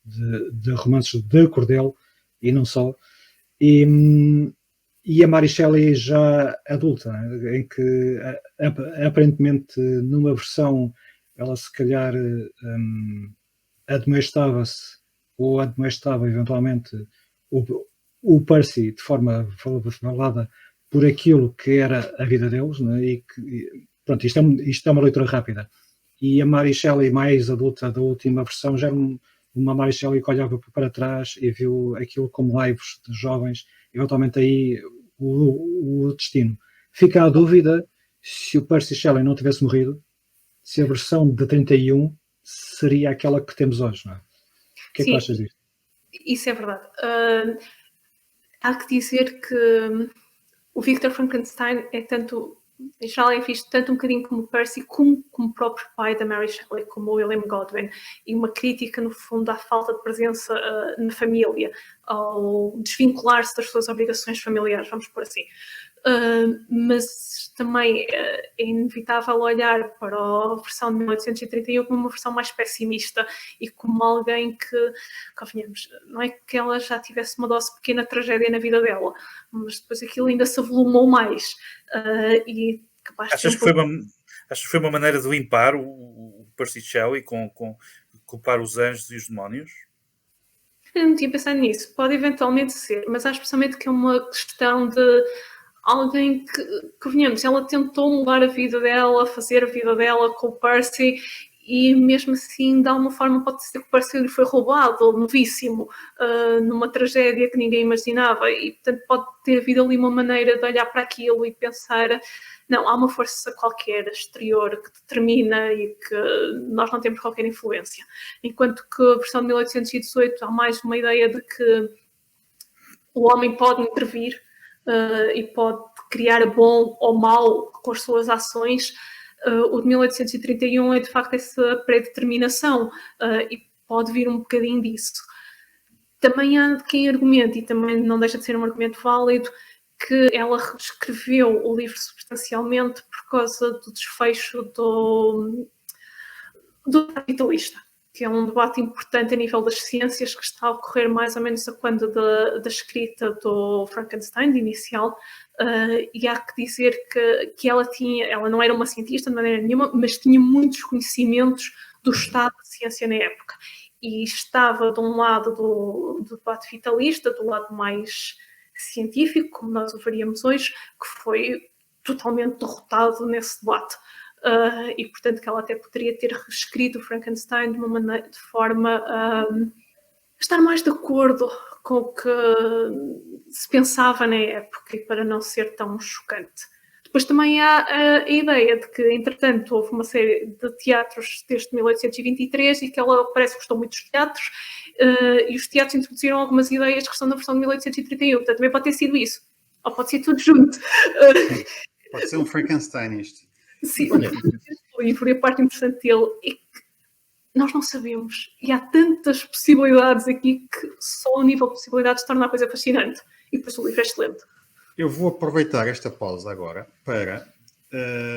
de romances de cordel e não só, e a Mary Shelley já adulta, em que aparentemente numa versão ela se calhar admoestava-se ou admoestava eventualmente o Percy de forma falada por aquilo que era a vida deles, né? E que, pronto, isto é uma leitura rápida. E a Mary Shelley mais adulta da última versão já era uma Mary Shelley que olhava para trás e viu aquilo como lives de jovens, eventualmente aí o destino. Fica a dúvida se o Percy Shelley não tivesse morrido, se a versão de 31 seria aquela que temos hoje, não é? O que é que Sim. achas disto? Isso é verdade. Há que dizer que o Victor Frankenstein é tanto, já é visto tanto um bocadinho como Percy, como o próprio pai da Mary Shelley, como o William Godwin, e uma crítica, no fundo, à falta de presença na família, ao desvincular-se das suas obrigações familiares, vamos por assim. Mas também é inevitável olhar para a versão de 1831 como uma versão mais pessimista e como alguém que, convenhamos, não é que ela já tivesse uma dose pequena de tragédia na vida dela, mas depois aquilo ainda se avolumou mais. E capaz Achas que foi uma maneira de limpar o Percy Shelley com culpar os anjos e os demónios? Eu não tinha pensado nisso, pode eventualmente ser, mas acho precisamente que é uma questão de alguém que venhamos, ela tentou mudar a vida dela, fazer a vida dela com o Percy, e mesmo assim, de alguma forma, pode ser que o Percy lhe foi roubado, novíssimo, numa tragédia que ninguém imaginava, e portanto pode ter havido ali uma maneira de olhar para aquilo e pensar, não, há uma força qualquer exterior que determina e que nós não temos qualquer influência. Enquanto que a versão de 1818 há mais uma ideia de que o homem pode intervir e pode criar bom ou mau com as suas ações. O de 1831 é de facto essa predeterminação e pode vir um bocadinho disso. Também há quem argumente, e também não deixa de ser um argumento válido, que ela reescreveu o livro substancialmente por causa do desfecho do capitalista, que é um debate importante a nível das ciências que está a ocorrer mais ou menos a quando da escrita do Frankenstein, de inicial, e há que dizer que ela não era uma cientista de maneira nenhuma, mas tinha muitos conhecimentos do estado da ciência na época. E estava de um lado do debate vitalista, do lado mais científico, como nós o faríamos hoje, que foi totalmente derrotado nesse debate. E portanto que ela até poderia ter reescrito o Frankenstein de uma maneira, de forma a estar mais de acordo com o que se pensava na época e para não ser tão chocante. Depois também há a ideia de que, entretanto, houve uma série de teatros desde 1823 e que ela parece que gostou muito dos teatros e os teatros introduziram algumas ideias que estão na versão de 1831. Portanto, também pode ter sido isso. Ou pode ser tudo junto. Pode ser um Frankenstein isto. Sim, o livro e a parte interessante dele é que nós não sabemos. E há tantas possibilidades aqui que só a nível de possibilidades torna a coisa fascinante. E depois o livro é excelente. Eu vou aproveitar esta pausa agora para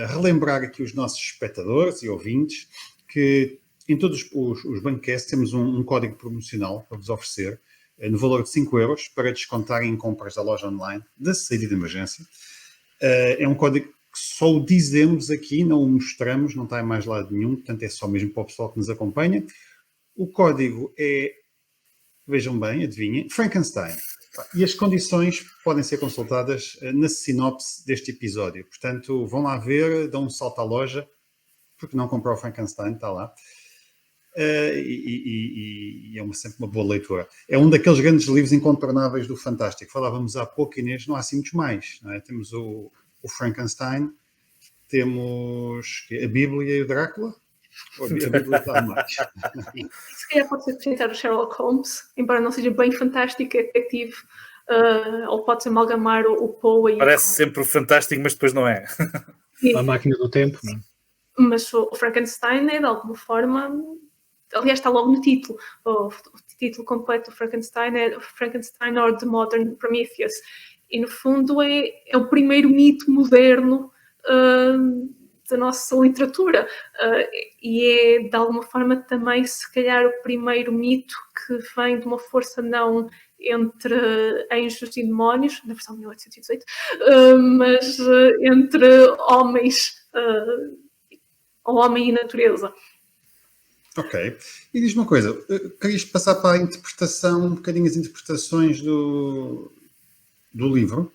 relembrar aqui os nossos espectadores e ouvintes que em todos os Bancast temos um código promocional para vos oferecer no valor de 5 euros para descontarem em compras da loja online da saída de emergência. É um código que só o dizemos aqui, não o mostramos, não está em mais lado nenhum, portanto é só mesmo para o pessoal que nos acompanha. O código é, vejam bem, adivinhem, Frankenstein. E as condições podem ser consultadas na sinopse deste episódio. Portanto, vão lá ver, dão um salto à loja, porque não comprar o Frankenstein, está lá. E é sempre uma boa leitura. É um daqueles grandes livros incontornáveis do Fantástico. Falávamos há pouco, Inês, não há assim muitos mais. Não é? Temos o Frankenstein, temos a Bíblia e o Drácula. A Bíblia está mais. Se calhar pode ser acrescentar o Sherlock Holmes, embora não seja bem fantástico, é detective, ou pode-se amalgamar o Poe aí. Parece sempre fantástico, mas depois não é. A máquina do tempo, não é? Mas o Frankenstein é de alguma forma, aliás está logo no título, o título completo do Frankenstein é Frankenstein or the Modern Prometheus, e no fundo é o primeiro mito moderno da nossa literatura e é de alguma forma também se calhar o primeiro mito que vem de uma força não entre anjos e demónios, na versão de 1818, mas entre homens, o homem e natureza. Ok. E diz-me uma coisa, querias passar para a interpretação, um bocadinho as interpretações do livro?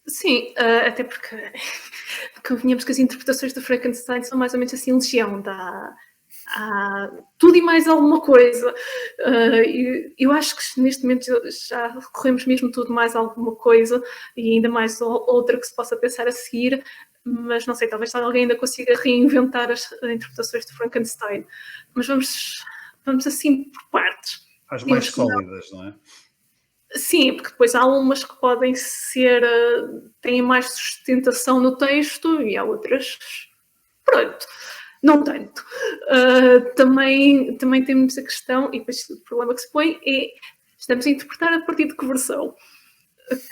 Sim, até porque convenhamos que as interpretações do Frankenstein são mais ou menos assim legião, há tudo e mais alguma coisa. Eu acho que neste momento já recorremos mesmo tudo mais alguma coisa e ainda mais outra que se possa pensar a seguir. mas não sei, talvez alguém ainda consiga reinventar as interpretações de Frankenstein. Mas vamos assim por partes. As mais sólidas, não é? Sim, porque depois há umas que podem ser, têm mais sustentação no texto e há outras, pronto, não tanto. Também temos a questão, e depois o problema que se põe é, estamos a interpretar a partir de que versão?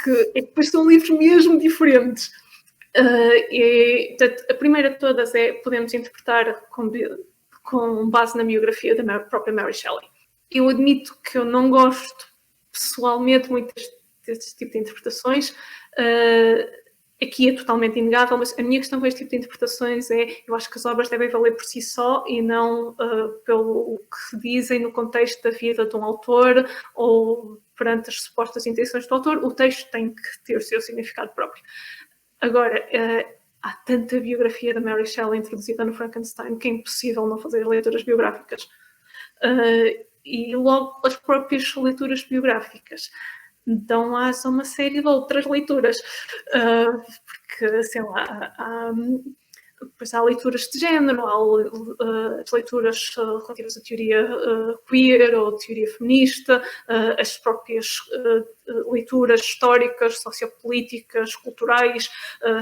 Que depois são livros mesmo diferentes. Portanto, a primeira de todas é, podemos interpretar com base na biografia da própria Mary Shelley. Eu admito que eu não gosto pessoalmente muito deste tipo de interpretações. Aqui é totalmente inegável, mas a minha questão com este tipo de interpretações é, eu acho que as obras devem valer por si só e não pelo que dizem no contexto da vida de um autor ou perante as supostas intenções do autor. O texto tem que ter o seu significado próprio. Agora, há tanta biografia da Mary Shelley introduzida no Frankenstein que é impossível não fazer leituras biográficas. E logo as próprias leituras biográficas dão asa a uma série de outras leituras, porque, sei lá, depois há leituras de género, há as leituras relativas à teoria queer ou teoria feminista, as próprias leituras históricas, sociopolíticas, culturais,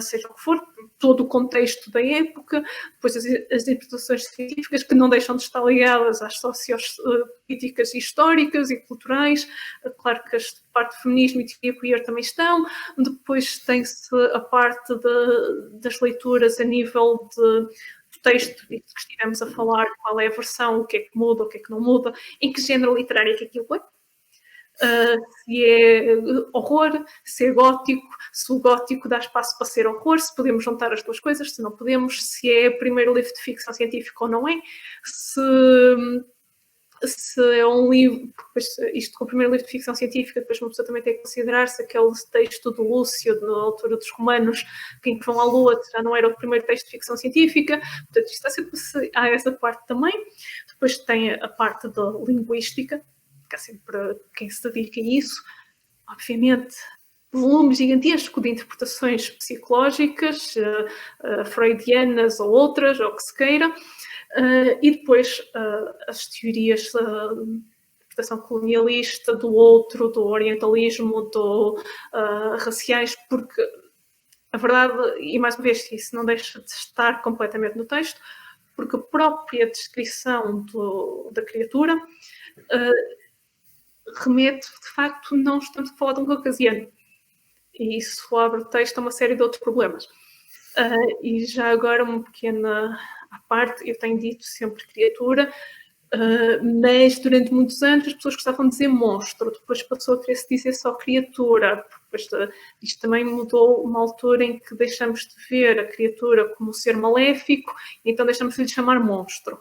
seja o que for, todo o contexto da época, depois as interpretações científicas que não deixam de estar ligadas às sociopolíticas históricas e culturais. Claro que a parte do feminismo e teoria queer também estão. Depois tem-se a parte das leituras a nível do texto, e que estivemos a falar, qual é a versão, o que é que muda, o que é que não muda, em que género literário é que aquilo é. Se é horror, se é gótico, se o gótico dá espaço para ser horror, se podemos juntar as duas coisas, se não podemos, se é o primeiro livro de ficção científica ou não é, se é um livro, depois, isto com o primeiro livro de ficção científica, depois uma pessoa também tem que considerar-se aquele texto do Lúcio, na altura dos romanos, em que vão à Lua, já não era o primeiro texto de ficção científica, portanto isto está sempre, há essa parte também. Depois tem a parte da linguística, que há sempre quem se dedica a isso, obviamente volume gigantesco de interpretações psicológicas, freudianas ou outras, ou o que se queira, e depois as teorias da interpretação colonialista, do outro, do orientalismo, raciais, porque a verdade, e mais uma vez, isso não deixa de estar completamente no texto, porque a própria descrição da criatura remete, de facto, não estamos a falar de um caucasiano. E isso abre o texto a uma série de outros problemas. E já agora, uma pequena à parte, eu tenho dito sempre criatura, mas durante muitos anos as pessoas gostavam de dizer monstro, depois passou a querer-se dizer só criatura, depois isto também mudou uma altura em que deixamos de ver a criatura como um ser maléfico, então deixamos de lhe chamar monstro.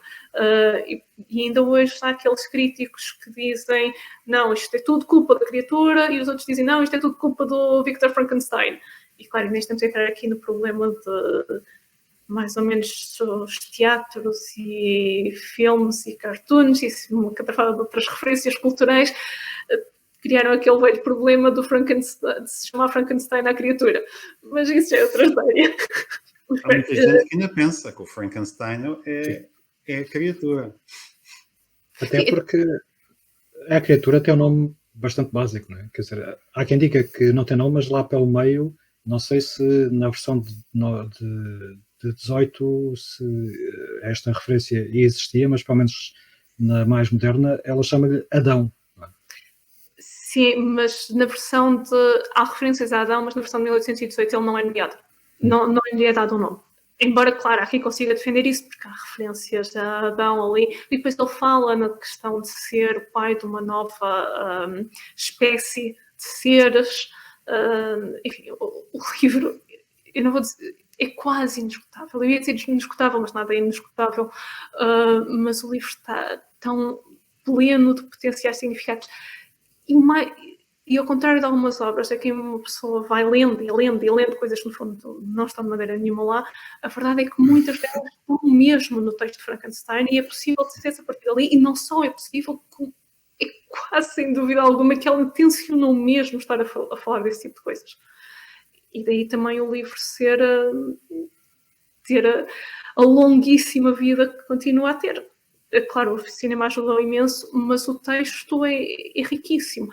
E ainda hoje há aqueles críticos que dizem não, isto é tudo culpa da criatura, e os outros dizem não, isto é tudo culpa do Victor Frankenstein. E claro, nem estamos a entrar aqui no problema de mais ou menos os teatros e filmes e cartoons e uma catrafada de outras referências culturais criaram aquele velho problema do Frankenstein, de se chamar Frankenstein à criatura. Mas isso já é outra história. Há muita gente que ainda pensa que o Frankenstein é a criatura. Até porque a criatura tem um nome bastante básico, não é? Quer dizer, há quem diga que não tem nome, mas lá pelo meio, não sei se na versão de 18 se esta referência existia, mas pelo menos na mais moderna ela chama-lhe Adão. Sim, mas na versão há referências a Adão, mas na versão de 1818 ele não é nomeado. Não lhe é dado um nome. Embora, claro, há quem consiga defender isso, porque há referências a Adão ali, e depois ele fala na questão de ser o pai de uma nova espécie de seres. Enfim, o livro, eu não vou dizer, é quase inesgotável. Eu ia dizer inesgotável, mas nada é inesgotável. Mas o livro está tão pleno de potenciais significados. E ao contrário de algumas obras, é que uma pessoa vai lendo e lendo e lendo coisas que no fundo não estão de maneira nenhuma lá, a verdade é que muitas delas estão mesmo no texto de Frankenstein e é possível dizer-se a partir dali, e não só é possível, é quase sem dúvida alguma que ela intencionou mesmo estar a falar desse tipo de coisas. E daí também o livro ser ter a longuíssima vida que continua a ter. Claro, o cinema ajudou imenso, mas o texto é riquíssimo.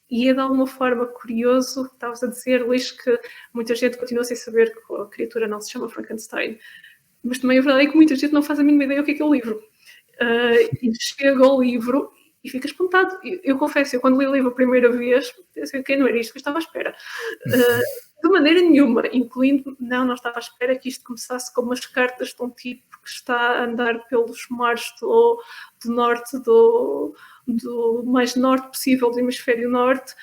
E é de alguma forma curioso, estavas a dizer, Luís, que muita gente continua sem saber que a criatura não se chama Frankenstein. Mas também a verdade é que muita gente não faz a mínima ideia o que é o livro. E chega ao livro e fica espantado. Eu confesso, eu quando li o livro a primeira vez, pensei que não era isto que eu estava à espera. De maneira nenhuma, incluindo, não estava à espera que isto começasse com umas cartas de um tipo que está a andar pelos mares do norte, do mais norte possível do hemisfério norte,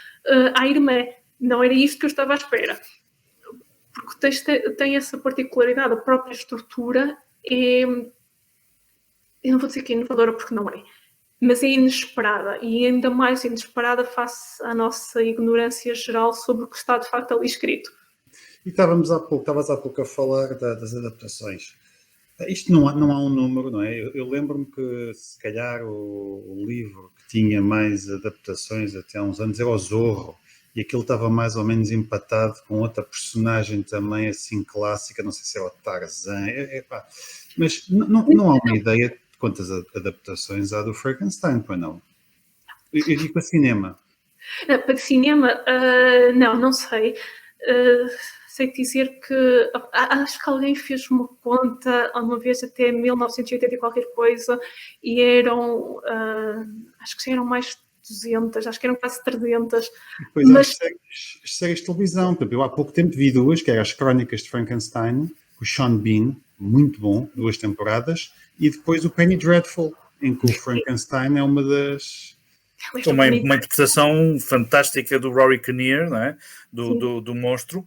à irmã. Não era isto que eu estava à espera. Porque o texto tem essa particularidade, a própria estrutura é... Eu não vou dizer que é inovadora porque não é, mas é inesperada, e ainda mais inesperada face à nossa ignorância geral sobre o que está de facto ali escrito. E estavas há pouco a falar das adaptações. Isto não há um número, não é? Eu lembro-me que se calhar o livro que tinha mais adaptações até há uns anos era o Zorro, e aquilo estava mais ou menos empatado com outra personagem também assim clássica, não sei se é o Tarzan, mas não há uma ideia de quantas adaptações há do Frankenstein, pois não? Eu digo para cinema. Para cinema, não sei. Sei dizer que acho que alguém fez uma conta uma vez até 1980 e qualquer coisa, e eram, acho que eram mais de 200, acho que eram quase 300. Depois há as séries de televisão. Eu há pouco tempo vi duas, que eram as Crónicas de Frankenstein, com o Sean Bean, muito bom, 2 temporadas, e depois o Penny Dreadful, em que o Frankenstein é uma das... Uma interpretação fantástica do Rory Kinnear, não é? Do monstro,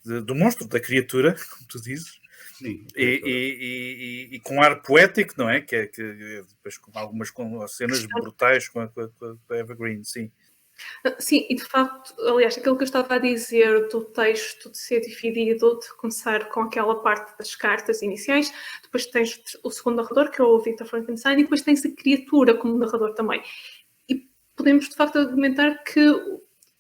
do monstro, da criatura, como tu dizes. Sim, e com ar poético, não é? Que depois com algumas cenas brutais com a Evergreen, sim. Sim, e de facto, aliás, aquilo que eu estava a dizer do texto de ser dividido, de começar com aquela parte das cartas iniciais, depois tens o segundo narrador, que é o Victor Frankenstein, e depois tens a criatura como narrador também. E podemos, de facto, argumentar que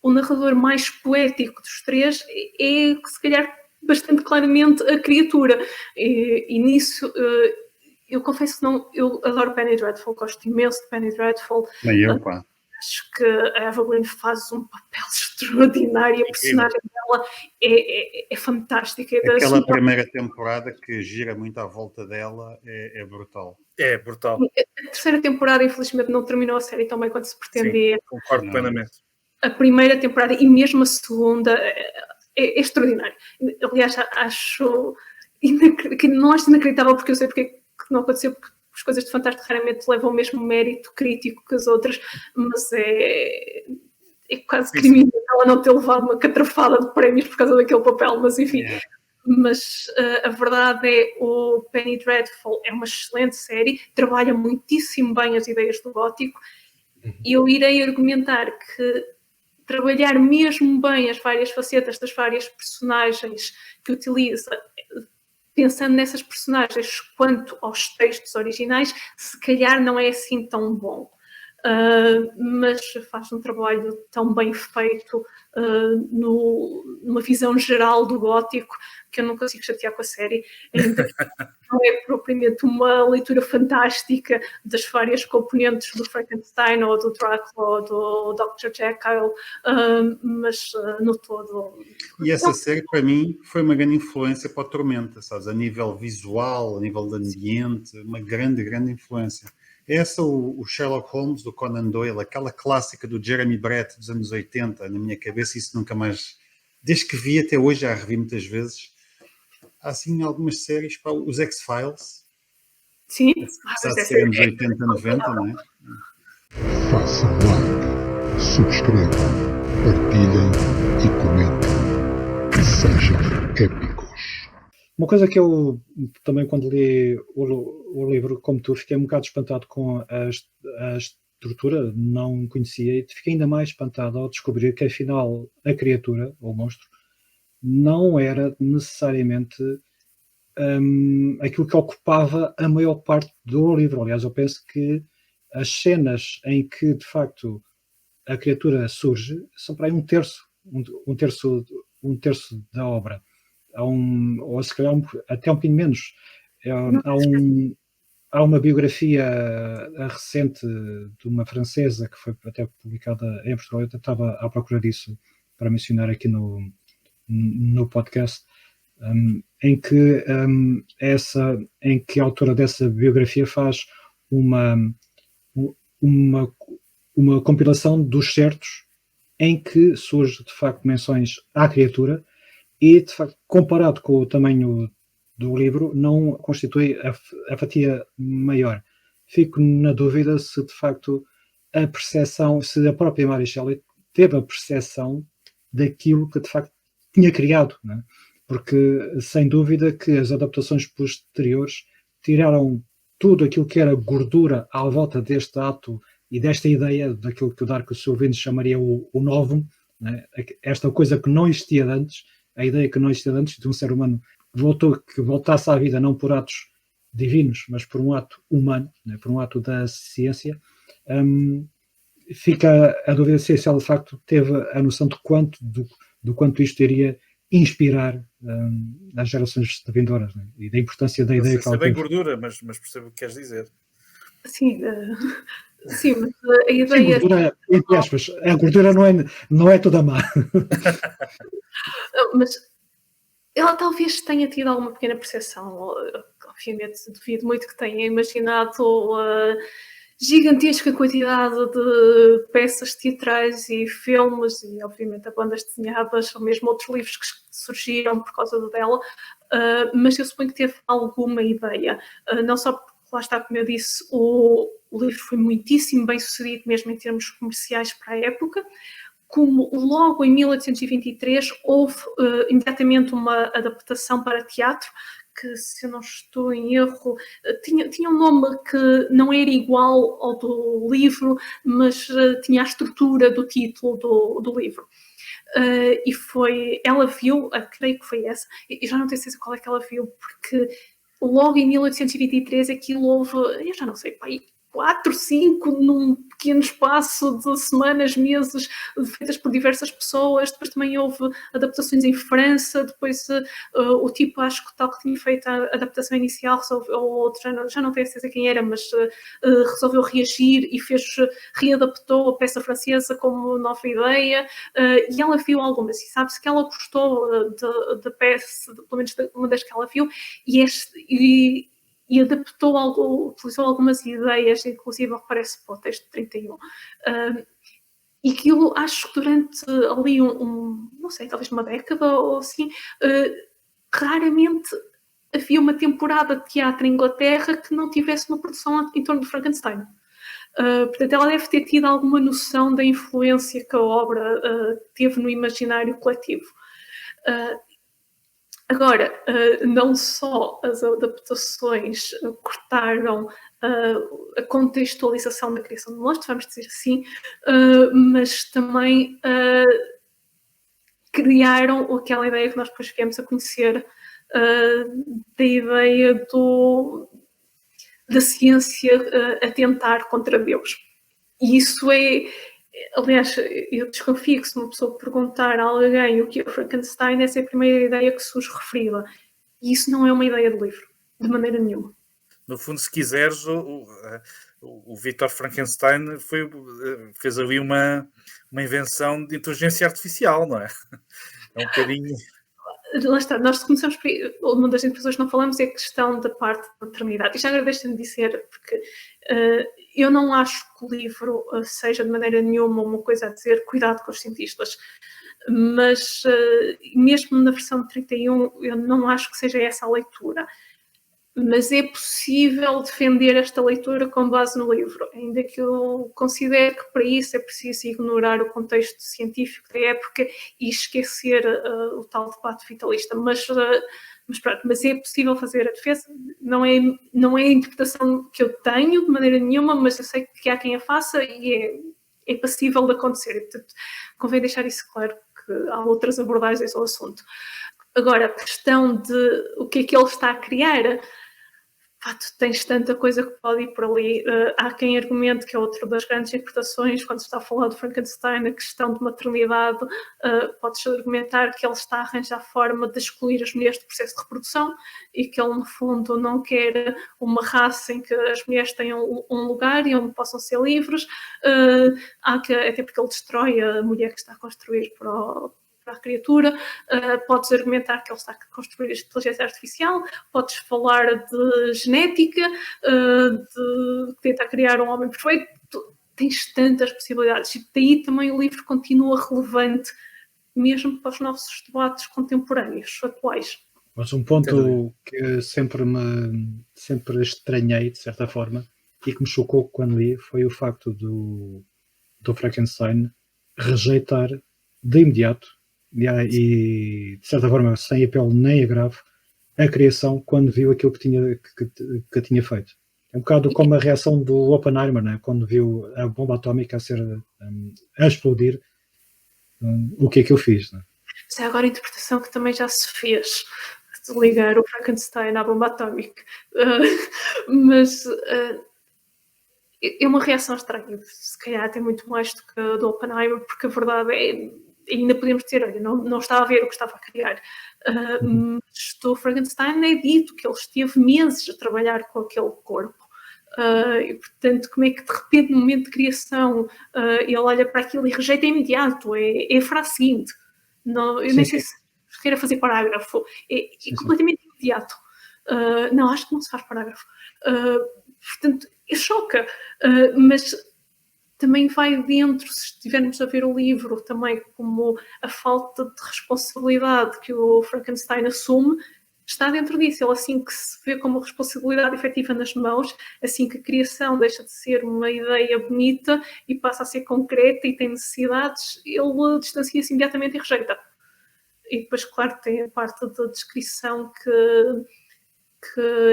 o narrador mais poético dos três é, se calhar, bastante claramente a criatura. E nisso... eu confesso que eu adoro Penny Dreadful, gosto imenso de Penny Dreadful. Nem eu, pá. Acho que a Evelyn faz um papel extraordinário, a personagem dela é fantástica. Aquela primeira temporada que gira muito à volta dela é brutal. É brutal. A terceira temporada, infelizmente, não terminou a série tão bem quanto se pretendia. Sim, concordo plenamente. A primeira temporada e mesmo a segunda é extraordinário. Aliás, acho inacreditável, porque eu sei porque que não aconteceu, porque as coisas de Fantástico raramente levam o mesmo mérito crítico que as outras, mas é quase criminoso ela não ter levado uma catrafada de prémios por causa daquele papel, mas enfim. Yeah. Mas a verdade é o Penny Dreadful é uma excelente série, trabalha muitíssimo bem as ideias do gótico, e eu irei argumentar que trabalhar mesmo bem as várias facetas das várias personagens que utiliza, pensando nessas personagens quanto aos textos originais, se calhar não é assim tão bom. Mas faz um trabalho tão bem feito numa visão geral do gótico que eu não consigo chatear com a série. Ainda que não é propriamente uma leitura fantástica das várias componentes do Frankenstein ou do Drácula ou do Dr. Jekyll, mas no todo... E essa série, para mim, foi uma grande influência para o Tormenta, sabes? A nível visual, a nível de ambiente, uma grande, grande influência. Essa, o Sherlock Holmes, do Conan Doyle, aquela clássica do Jeremy Brett dos anos 80, na minha cabeça, isso nunca mais... Desde que vi até hoje, já a revi muitas vezes. Há, assim, algumas séries, para os X-Files. Sim. Apesar de ser anos 80, 90, não é? Façam like, subscrevam, partilhem e comentem. Que sejam épicos. Uma coisa que eu também, quando li o livro, como tu, fiquei um bocado espantado com a estrutura, não conhecia, e fiquei ainda mais espantado ao descobrir que, afinal, a criatura, ou o monstro, não era necessariamente aquilo que ocupava a maior parte do livro. Aliás, eu penso que as cenas em que, de facto, a criatura surge são para aí um terço da obra. ou se calhar até um bocadinho menos, há uma biografia recente de uma francesa que foi até publicada em Portugal. Eu estava à procura disso para mencionar aqui no podcast, em que a autora dessa biografia faz uma compilação dos certos em que surge de facto menções à criatura e de facto comparado com o tamanho do livro não constitui a fatia maior. Fico na dúvida se de facto a percepção, se a própria Mary Shelley teve a percepção daquilo que de facto tinha criado, não é? Porque sem dúvida que as adaptações posteriores tiraram tudo aquilo que era gordura à volta deste ato e desta ideia daquilo que o Darko Silvino chamaria o novum, né? Esta coisa que não existia antes, a ideia que não existia antes de um ser humano que voltasse à vida não por atos divinos, mas por um ato humano, né? Por um ato da ciência. Fica a dúvida se ela de facto teve a noção do quanto isto iria inspirar as gerações vindouras, né? E da importância da ideia que ela teve. Não sei se é bem gordura, mas percebo o que queres dizer. Sim, sim, mas a ideia... Sim, gordura, entre aspas, a gordura não é toda má. Mas ela talvez tenha tido alguma pequena percepção, obviamente duvido muito que tenha imaginado a gigantesca quantidade de peças teatrais e filmes e obviamente a bandas desenhadas ou mesmo outros livros que surgiram por causa dela, mas eu suponho que teve alguma ideia, não só porque lá está, como eu disse, o livro foi muitíssimo bem sucedido mesmo em termos comerciais para a época, como logo em 1823 houve imediatamente uma adaptação para teatro, que se eu não estou em erro, tinha um nome que não era igual ao do livro, mas tinha a estrutura do título do livro. E ela viu, creio que foi essa, e já não tenho certeza qual é que ela viu, porque logo em 1823 aquilo houve, eu já não sei, pai, 4, 5 num pequeno espaço de semanas, meses, feitas por diversas pessoas. Depois também houve adaptações em França. Depois o tipo, acho que tal que tinha feito a adaptação inicial, ou outro, já não tenho certeza quem era, mas resolveu reagir e readaptou a peça francesa como nova ideia. E ela viu algumas, e sabe-se que ela gostou da peça, pelo menos uma das que ela viu, e adaptou utilizou algumas ideias, inclusive aparece para o texto de 31. E aquilo, acho que durante ali não sei, talvez uma década ou assim, raramente havia uma temporada de teatro em Inglaterra que não tivesse uma produção em torno de Frankenstein. Portanto, ela deve ter tido alguma noção da influência que a obra teve no imaginário coletivo. Agora, não só as adaptações cortaram a contextualização da criação do monstro, vamos dizer assim, mas também criaram aquela ideia que nós depois viemos a conhecer da ideia da ciência a tentar contra Deus. E isso aliás, eu desconfio que se uma pessoa perguntar a alguém o que é o Frankenstein, essa é a primeira ideia que surge referida. E isso não é uma ideia do livro, de maneira nenhuma. No fundo, se quiseres, o Victor Frankenstein fez ali uma invenção de inteligência artificial, não é? É um bocadinho... Lá está, nós começamos por... Uma das pessoas que não falamos é a questão da parte da maternidade. E já agora deixem-me dizer, porque eu não acho que o livro seja de maneira nenhuma uma coisa a dizer cuidado com os cientistas, mas mesmo na versão de 31 eu não acho que seja essa a leitura. Mas é possível defender esta leitura com base no livro, ainda que eu considere que para isso é preciso ignorar o contexto científico da época e esquecer o tal debate vitalista. Mas pronto, mas é possível fazer a defesa, não é a interpretação que eu tenho de maneira nenhuma, mas eu sei que há quem a faça e é passível de acontecer. E, portanto, convém deixar isso claro, que há outras abordagens ao assunto. Agora, a questão de o que é que ele está a criar... tu tens tanta coisa que pode ir por ali. Há quem argumente que é outra das grandes interpretações, quando se está a falar de Frankenstein, a questão de maternidade, pode-se argumentar que ele está a arranjar forma de excluir as mulheres do processo de reprodução e que ele, no fundo, não quer uma raça em que as mulheres tenham um lugar e onde possam ser livres, até porque ele destrói a mulher que está a construir para a criatura, podes argumentar que ele está a construir a inteligência artificial, podes falar de genética, de tentar criar um homem perfeito, tens tantas possibilidades, e daí também o livro continua relevante, mesmo para os nossos debates contemporâneos, atuais. Mas um ponto que sempre estranhei, de certa forma, e que me chocou quando li, foi o facto do Frankenstein rejeitar de imediato, e de certa forma sem apelo nem agravo, a criação quando viu aquilo que tinha feito. É um bocado como a reação do Oppenheimer, né? Quando viu a bomba atómica a explodir, o que é que eu fiz? Né? Isso é agora a interpretação que também já se fez, de ligar o Frankenstein à bomba atómica. Mas é uma reação estranha, se calhar tem muito mais do que a do Oppenheimer, porque a verdade é, ainda podemos dizer, olha, não estava a ver o que estava a criar. Mas do Frankenstein é dito que ele esteve meses a trabalhar com aquele corpo. E, portanto, como é que de repente, no momento de criação, ele olha para aquilo e rejeita imediato? É a frase seguinte. Não, eu nem sei se queira fazer parágrafo. É completamente imediato. Não, acho que não se faz parágrafo. Portanto, choca. Mas também vai dentro, se estivermos a ver o livro, também como a falta de responsabilidade que o Frankenstein assume, está dentro disso. Ele, assim que se vê como responsabilidade efetiva nas mãos, assim que a criação deixa de ser uma ideia bonita e passa a ser concreta e tem necessidades, ele distancia-se imediatamente e rejeita. E depois, claro, tem a parte da descrição que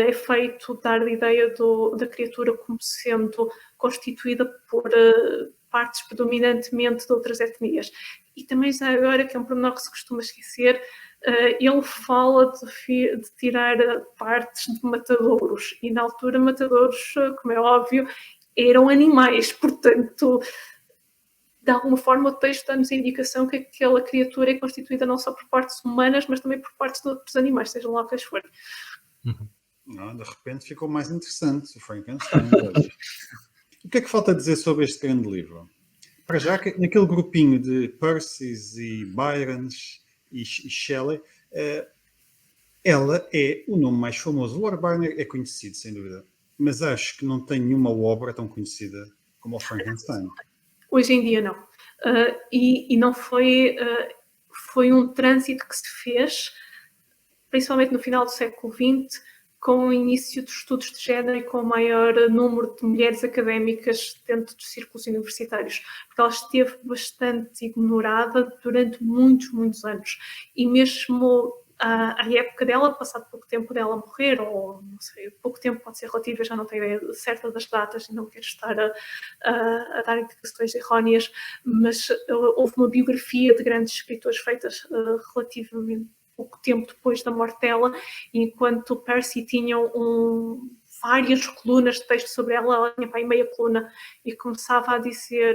é feito dar a ideia da criatura como sendo constituída por partes predominantemente de outras etnias. E também já agora, que é um pormenor que se costuma esquecer, ele fala de tirar partes de matadouros, e na altura matadouros, como é óbvio, eram animais, portanto, de alguma forma o texto dá-nos a indicação que aquela criatura é constituída não só por partes humanas, mas também por partes de outros animais, sejam lá quais forem. Não, de repente ficou mais interessante o Frankenstein. O que é que falta a dizer sobre este grande livro? Para já, que naquele grupinho de Percys e Byrons e Shelley, ela é o nome mais famoso. Lord Byron é conhecido, sem dúvida, mas acho que não tem nenhuma obra tão conhecida como o Frankenstein. Hoje em dia não. E não foi um trânsito que se fez, principalmente no final do século XX, com o início dos estudos de género e com o maior número de mulheres académicas dentro dos círculos universitários, porque ela esteve bastante ignorada durante muitos, muitos anos. E mesmo à época dela, passado pouco tempo dela morrer, ou não sei, pouco tempo pode ser relativo, eu já não tenho ideia certa das datas e não quero estar a dar indicações erróneas, mas houve uma biografia de grandes escritores feitas relativamente pouco tempo depois da morte dela, enquanto Percy tinha várias colunas de texto sobre ela tinha para aí meia coluna, e começava a dizer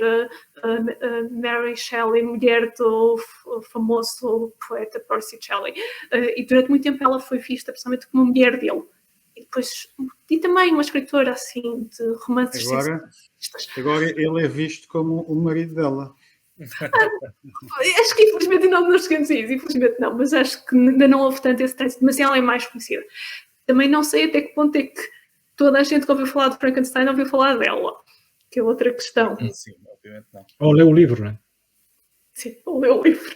Mary Shelley, mulher do famoso poeta Percy Shelley. E durante muito tempo ela foi vista principalmente como mulher dele. E também uma escritora assim de romances sensacionalistas. Agora ele é visto como o marido dela. Acho que infelizmente não chegamos a isso, infelizmente não, mas acho que ainda não houve tanto esse trânsito, mas ela é mais conhecida. Também não sei até que ponto é que toda a gente que ouviu falar de Frankenstein ouviu falar dela, que é outra questão. Sim, obviamente não. Ou leu o livro, não é? Sim, ou leu o livro.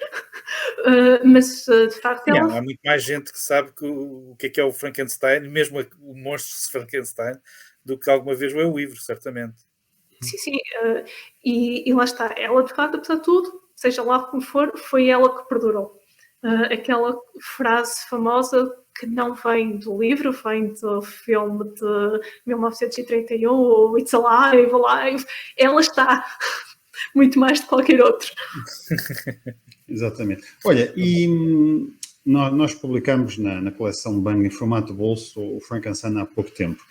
Mas de facto Há muito mais gente que sabe o que é o Frankenstein, mesmo o monstro de Frankenstein, do que alguma vez leu o livro, certamente. Sim, e lá está, ela de facto, apesar de tudo, seja lá como for, foi ela que perdurou. Aquela frase famosa que não vem do livro, vem do filme de 1931, o It's Alive, Alive, ela está muito mais de qualquer outro. Exatamente. Olha, e nós publicamos na coleção Bang em formato bolso o Frankenstein há pouco tempo.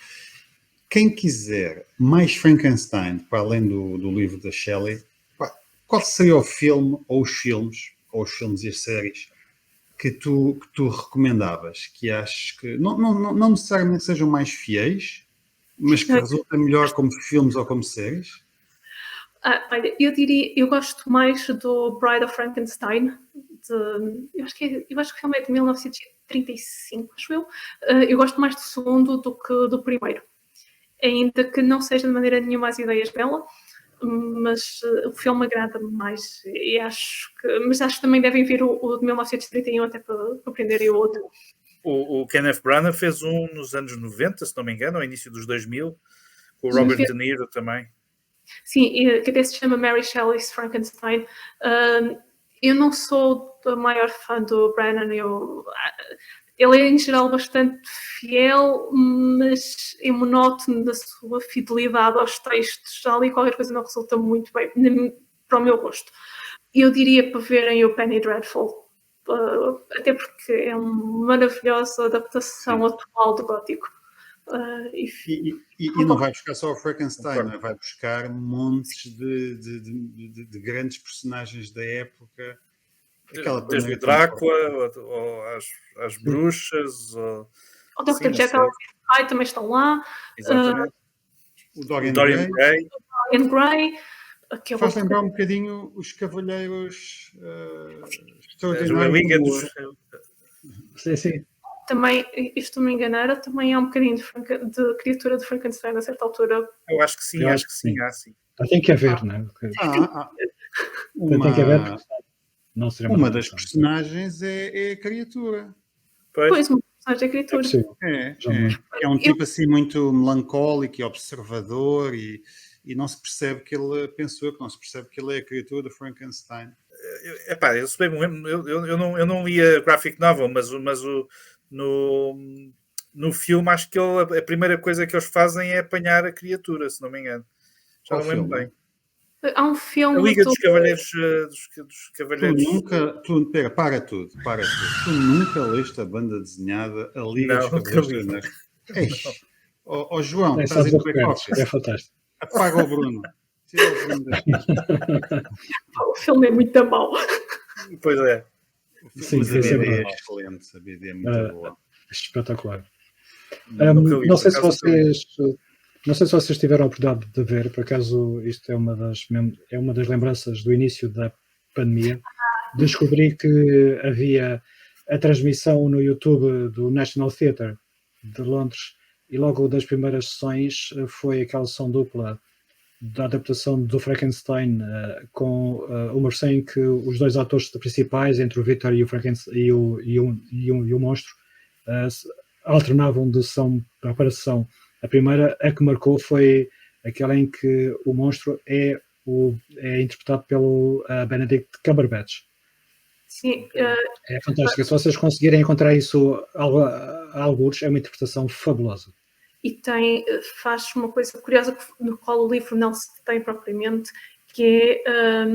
Quem quiser mais Frankenstein, para além do livro da Shelley, qual seria o filme ou os filmes e as séries que tu recomendavas? Que achas que não necessariamente sejam mais fiéis, mas que resultem melhor como filmes ou como séries? Olha, eu diria, eu gosto mais do Bride of Frankenstein. Eu acho que o filme é de 1935, acho eu. Eu gosto mais do segundo do que do primeiro. Ainda que não seja de maneira nenhuma as ideias dela, mas o filme agrada-me mais. Mas acho que também devem ver o de 1931 até para aprenderem o outro. O Kenneth Branagh fez um nos anos 90, se não me engano, ao início dos 2000, com o Robert De Niro também. Sim, que até se chama Mary Shelley's Frankenstein. Eu não sou a maior fã do Branagh. Ele é, em geral, bastante fiel, mas é monótono da sua fidelidade aos textos. Já ali qualquer coisa não resulta muito bem, para o meu gosto. Eu diria para verem o Penny Dreadful, até porque é uma maravilhosa adaptação atual do gótico. E não vai buscar só o Frankenstein, não é? Vai buscar montes de grandes personagens da época. Desde o Drácula, ou as bruxas. O Dr. Jekyll e Hyde também estão lá. Exatamente. O Dorian Gray. Dorian Gray. Faz lembrar um bocadinho os Cavaleiros Extraordinários. Sim. Também, isto me enganaram, também há um bocadinho de criatura de Frankenstein a certa altura. Eu acho que sim, sim. Tem que haver, não é? Tem que haver, porque não seria uma das personagens é a criatura. Pois, uma personagem é a criatura. É um tipo assim muito melancólico e observador e não se percebe que ele pensou, que não se percebe que ele é a criatura de Frankenstein. Eu não li a graphic novel, mas no filme acho que a primeira coisa que eles fazem é apanhar a criatura, se não me engano. Já não lembro bem. Há um filme... A Liga dos Cavaleiros... Para tudo. Tu nunca leste a banda desenhada A Liga dos Cavaleiros? Não. João, estás aí com é fantástico. Apaga o Bruno. Tira o Bruno daqui. O filme é muito mau. Pois é. Mas a BD é excelente. A BD é muito boa. Espetacular. Não sei se vocês tiveram a oportunidade de ver, por acaso isto é uma das lembranças do início da pandemia. Descobri que havia a transmissão no YouTube do National Theatre de Londres e logo das primeiras sessões foi aquela sessão dupla da adaptação do Frankenstein com uma versão em que os dois atores principais, entre o Victor e o Frankenstein e o monstro, alternavam de sessão para sessão. A primeira, a que marcou, foi aquela em que o monstro é interpretado pelo Benedict Cumberbatch. Sim. É fantástico. Se vocês conseguirem encontrar isso alguns, é uma interpretação fabulosa. E faz uma coisa curiosa no qual o livro não se tem propriamente, que é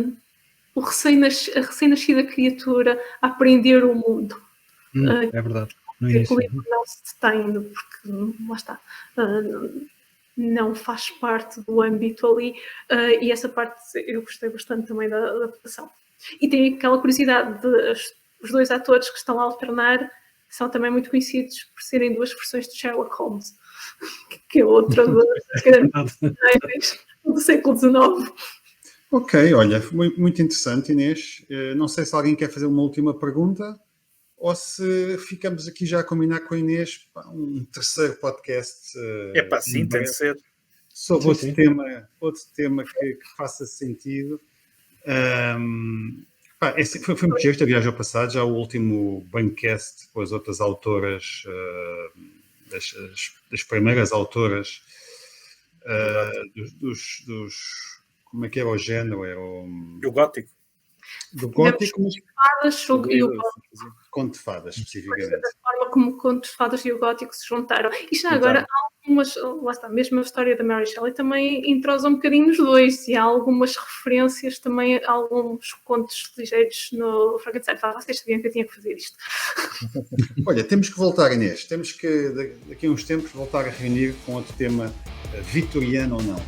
a recém-nascida criatura a aprender o mundo. É verdade. No início. O livro não se detém, porque lá está, não faz parte do âmbito ali, e essa parte eu gostei bastante também da adaptação. E tem aquela curiosidade os dois atores que estão a alternar são também muito conhecidos por serem duas versões de Sherlock Holmes, que é outra das grandes do século XIX. Ok, olha, muito interessante, Inês. Não sei se alguém quer fazer uma última pergunta ou se ficamos aqui já a combinar com a Inês um terceiro podcast. Sim, tem de ser. Sobre outro tema que faça sentido. Foi muito giro esta viagem ao passado, já o último Bancast com as outras autoras, das primeiras autoras dos como é que era o género? Era o gótico. Do gótico, mas e o conto de fadas, especificamente. Da forma como o conto de fadas e o gótico se juntaram. E já agora há algumas, lá está, mesmo a história da Mary Shelley também entrosa um bocadinho os dois, e há algumas referências também, alguns contos ligeiros no Frankenstein. Vocês sabiam que eu tinha que fazer isto. Olha, temos que voltar, Inês, temos que daqui a uns tempos voltar a reunir com outro tema, vitoriano ou não.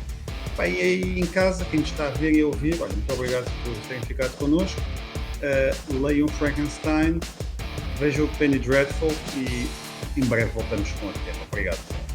Pá, e aí em casa, quem está a ver e a ouvir, olha, muito obrigado por terem ficado connosco. Leiam Frankenstein, vejam o Penny Dreadful e em breve voltamos com outro tema. Obrigado.